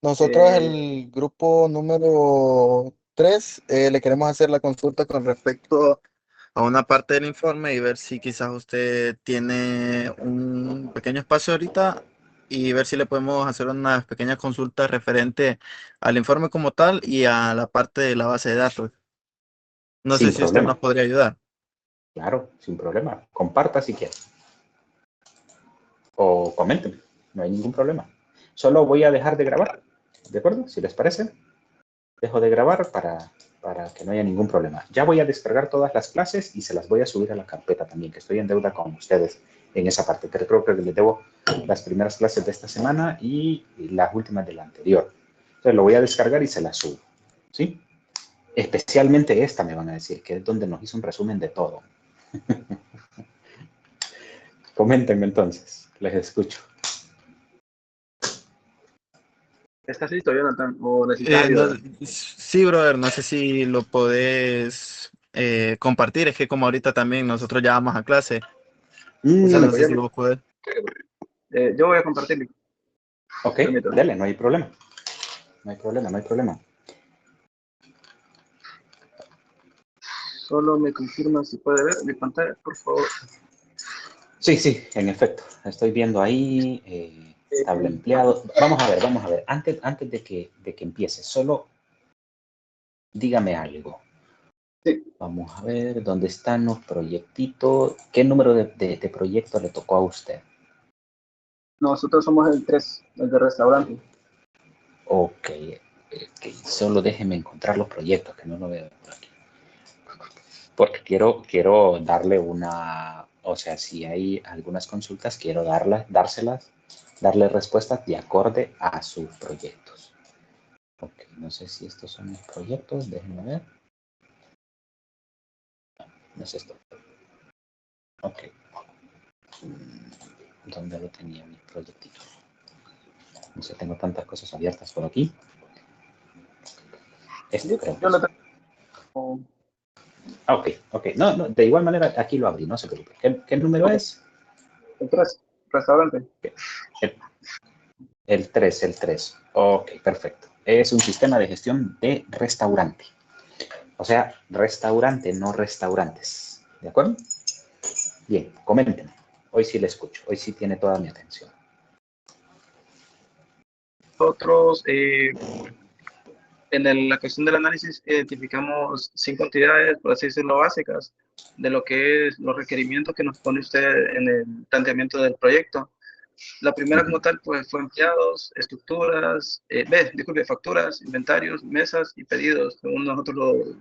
Nosotros, el grupo número 3, le queremos hacer la consulta con respecto a una parte del informe y ver si quizás usted tiene un pequeño espacio ahorita y ver si le podemos hacer unas pequeñas consultas referente al informe como tal y a la parte de la base de datos. No sé Sin si usted problema. nos podría ayudar. Claro, sin problema. Comparta si quiere. O comenten. No hay ningún problema. Solo voy a dejar de grabar. ¿De acuerdo? Si les parece. Dejo de grabar para que no haya ningún problema. Ya voy a descargar todas las clases y se las voy a subir a la carpeta también, que estoy en deuda con ustedes en esa parte. Pero creo que les debo las primeras clases de esta semana y las últimas de la anterior. Entonces lo voy a descargar y se las subo. ¿Sí? Especialmente esta me van a decir, que es donde nos hizo un resumen de todo. Coméntenme entonces, les escucho. ¿Estás listo, Jonathan? ¿O necesitas ayuda? Sí, brother, no sé si lo podés compartir. Es que como ahorita también nosotros ya vamos a clase. O sea, no sé si vos podés. Yo voy a compartir. Ok, Permítame. dale, no hay problema. No hay problema, no hay problema. Solo me confirma si puede ver mi pantalla, por favor. Sí, sí, en efecto. Estoy viendo ahí tabla empleado. Vamos a ver. Antes de que empiece, solo dígame algo. Sí. Vamos a ver dónde están los proyectitos. ¿Qué número de proyecto le tocó a usted? Nosotros somos el 3, el de restaurante. Ok, solo déjeme encontrar los proyectos, que no lo veo por aquí. Porque quiero darle una, o sea, si hay algunas consultas, quiero darle respuestas de acorde a sus proyectos. Ok, no sé si estos son mis proyectos, déjenme ver. No es esto. Ok. ¿Dónde lo tenía mi proyectito? No sé, tengo tantas cosas abiertas por aquí. Este creo que Yo es. lo tengo. Ok. No, de igual manera aquí lo abrí, no se preocupe. ¿Qué número es? El 3, restaurante. El 3. Ok, perfecto. Es un sistema de gestión de restaurante. O sea, restaurante, no restaurantes. ¿De acuerdo? Bien, comenten. Hoy sí le escucho. Hoy sí tiene toda mi atención. Nosotros, la cuestión del análisis, identificamos 5 entidades, por así decirlo, básicas, de lo que es los requerimientos que nos pone usted en el planteamiento del proyecto. La primera como tal pues, fue empleados, estructuras, facturas, inventarios, mesas y pedidos, según nosotros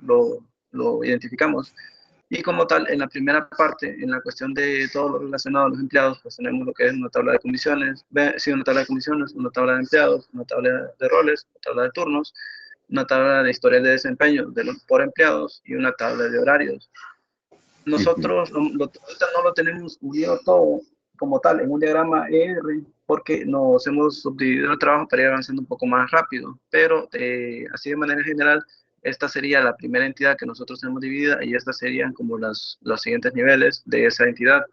lo identificamos. Y como tal, en la primera parte, en la cuestión de todo lo relacionado a los empleados, pues tenemos lo que es una tabla de comisiones, una tabla de comisiones, una tabla de empleados, una tabla de roles, una tabla de turnos, una tabla de historias de desempeño por empleados y una tabla de horarios. Nosotros no lo tenemos unido todo como tal en un diagrama ER porque nos hemos subdividido el trabajo para ir avanzando un poco más rápido, pero así de manera general, esta sería la primera entidad que nosotros tenemos dividida y estas serían como los siguientes niveles de esa entidad.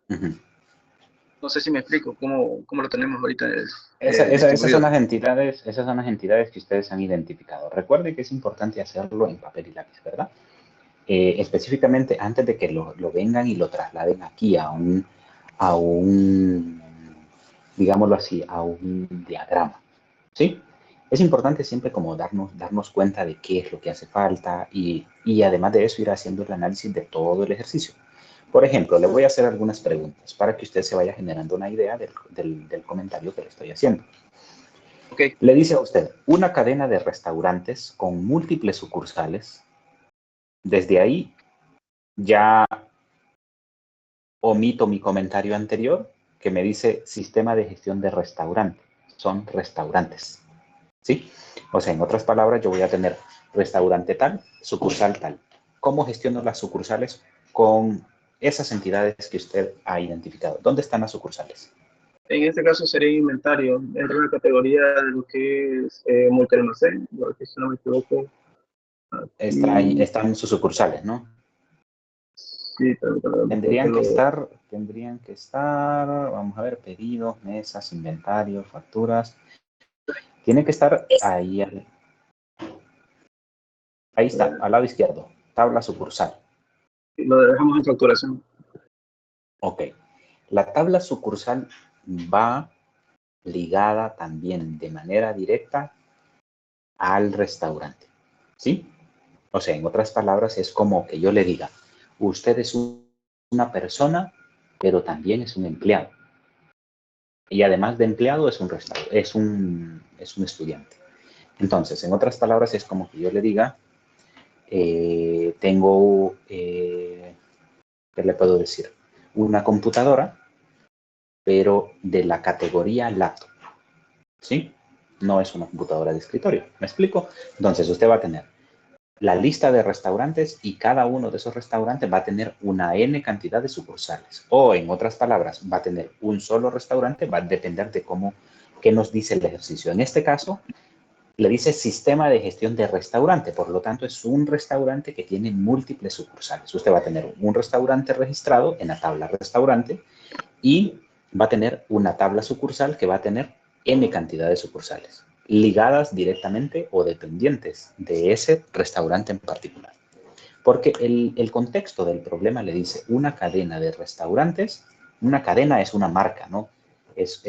No sé si me explico cómo lo tenemos ahorita. Esas son las entidades que ustedes han identificado. Recuerde que es importante hacerlo en papel y lápiz, ¿verdad? Específicamente antes de que lo vengan y lo trasladen aquí a un, digámoslo así, a un diagrama, ¿sí? Es importante siempre como darnos cuenta de qué es lo que hace falta y además de eso ir haciendo el análisis de todo el ejercicio. Por ejemplo, le voy a hacer algunas preguntas para que usted se vaya generando una idea del comentario que le estoy haciendo. Ok. Le dice a usted, una cadena de restaurantes con múltiples sucursales. Desde ahí ya omito mi comentario anterior que me dice sistema de gestión de restaurante. Son restaurantes, ¿sí? O sea, en otras palabras, yo voy a tener restaurante tal, sucursal tal. ¿Cómo gestiono las sucursales? Con esas entidades que usted ha identificado. ¿Dónde están las sucursales? En este caso sería inventario, dentro de la categoría de lo que es multialmacén, porque si no me equivoco. Están sus sucursales, ¿no? Sí, Tendrían que estar, vamos a ver, pedidos, mesas, inventario, facturas. Tiene que estar ahí. Ahí está, al lado izquierdo, tabla sucursal. Lo dejamos en facturación. Ok. La tabla sucursal va ligada también de manera directa al restaurante, ¿sí? O sea, en otras palabras, es como que yo le diga, usted es una persona, pero también es un empleado. Y además de empleado, es un estudiante. Entonces, en otras palabras, es como que yo le diga, tengo, ¿qué le puedo decir? Una computadora, pero de la categoría laptop, ¿sí? No es una computadora de escritorio, ¿me explico? Entonces, usted va a tener la lista de restaurantes y cada uno de esos restaurantes va a tener una N cantidad de sucursales. O, en otras palabras, va a tener un solo restaurante, va a depender de qué nos dice el ejercicio. En este caso, le dice sistema de gestión de restaurante, por lo tanto es un restaurante que tiene múltiples sucursales. Usted va a tener un restaurante registrado en la tabla restaurante y va a tener una tabla sucursal que va a tener N cantidad de sucursales, ligadas directamente o dependientes de ese restaurante en particular. Porque el contexto del problema le dice una cadena de restaurantes, una cadena es una marca, ¿no? Es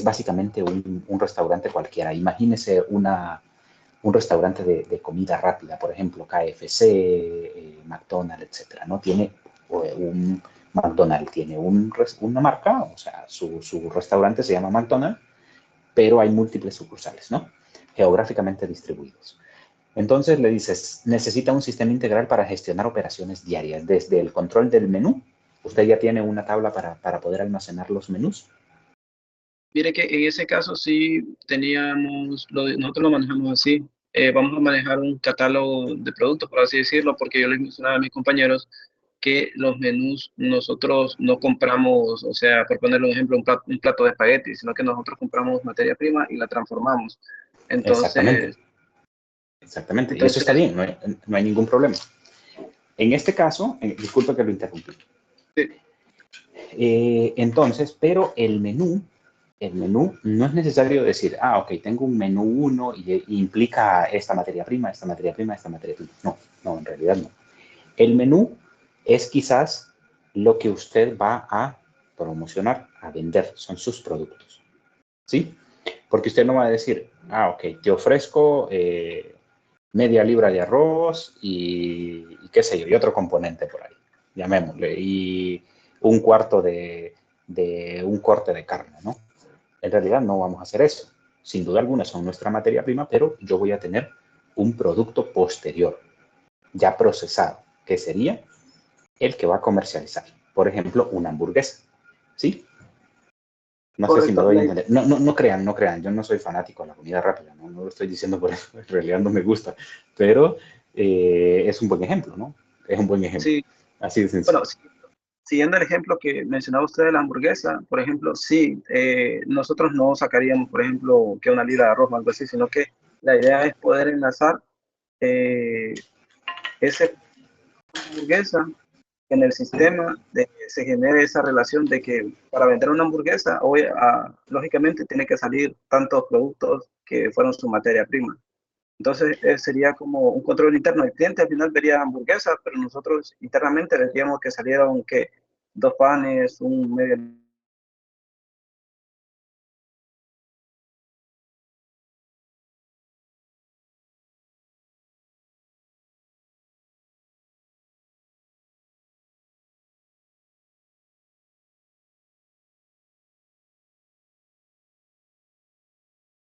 básicamente un restaurante cualquiera. Imagínese un restaurante de comida rápida, por ejemplo, KFC, McDonald's, etcétera, ¿no? Tiene un McDonald's, tiene una marca, o sea, su restaurante se llama McDonald's, pero hay múltiples sucursales, ¿no? Geográficamente distribuidos. Entonces le dices, necesita un sistema integral para gestionar operaciones diarias, desde el control del menú. ¿Usted ya tiene una tabla para poder almacenar los menús? Mire que en ese caso sí teníamos, nosotros lo manejamos así. Vamos a manejar un catálogo de productos, por así decirlo, porque yo les mencionaba a mis compañeros que los menús nosotros no compramos, o sea, por ponerle un ejemplo, un plato de espagueti, sino que nosotros compramos materia prima y la transformamos. Exactamente. Entonces, Exactamente. Y eso está bien, no hay ningún problema. En este caso, disculpe que lo interrumpí. sí. Entonces, pero el menú no es necesario decir, ok, tengo un menú 1 y implica esta materia prima, esta materia prima, esta materia prima. No, en realidad no. El menú es quizás lo que usted va a promocionar, a vender, son sus productos, ¿sí? Porque usted no va a decir, ok, te ofrezco media libra de arroz y qué sé yo, y otro componente por ahí, llamémosle, y un cuarto de un corte de carne, ¿no? En realidad no vamos a hacer eso. Sin duda alguna son nuestra materia prima, pero yo voy a tener un producto posterior, ya procesado, que sería el que va a comercializar. Por ejemplo, una hamburguesa, ¿sí? No sé si me Correcto. doy a entender. No crean. Yo no soy fanático de la comida rápida, no lo estoy diciendo por eso. En realidad no me gusta. Pero es un buen ejemplo, ¿no? Es un buen ejemplo. Sí, Así de sencillo. bueno, siguiendo el ejemplo que mencionaba usted de la hamburguesa, por ejemplo, sí, nosotros no sacaríamos, por ejemplo, que una libra de arroz o algo así, sino que la idea es poder enlazar esa hamburguesa en el sistema, de que se genere esa relación de que para vender una hamburguesa, hoy, lógicamente, tiene que salir tantos productos que fueron su materia prima. Entonces, sería como un control interno. El cliente al final vería hamburguesas, pero nosotros internamente le decíamos que salieron que 2 panes, un medio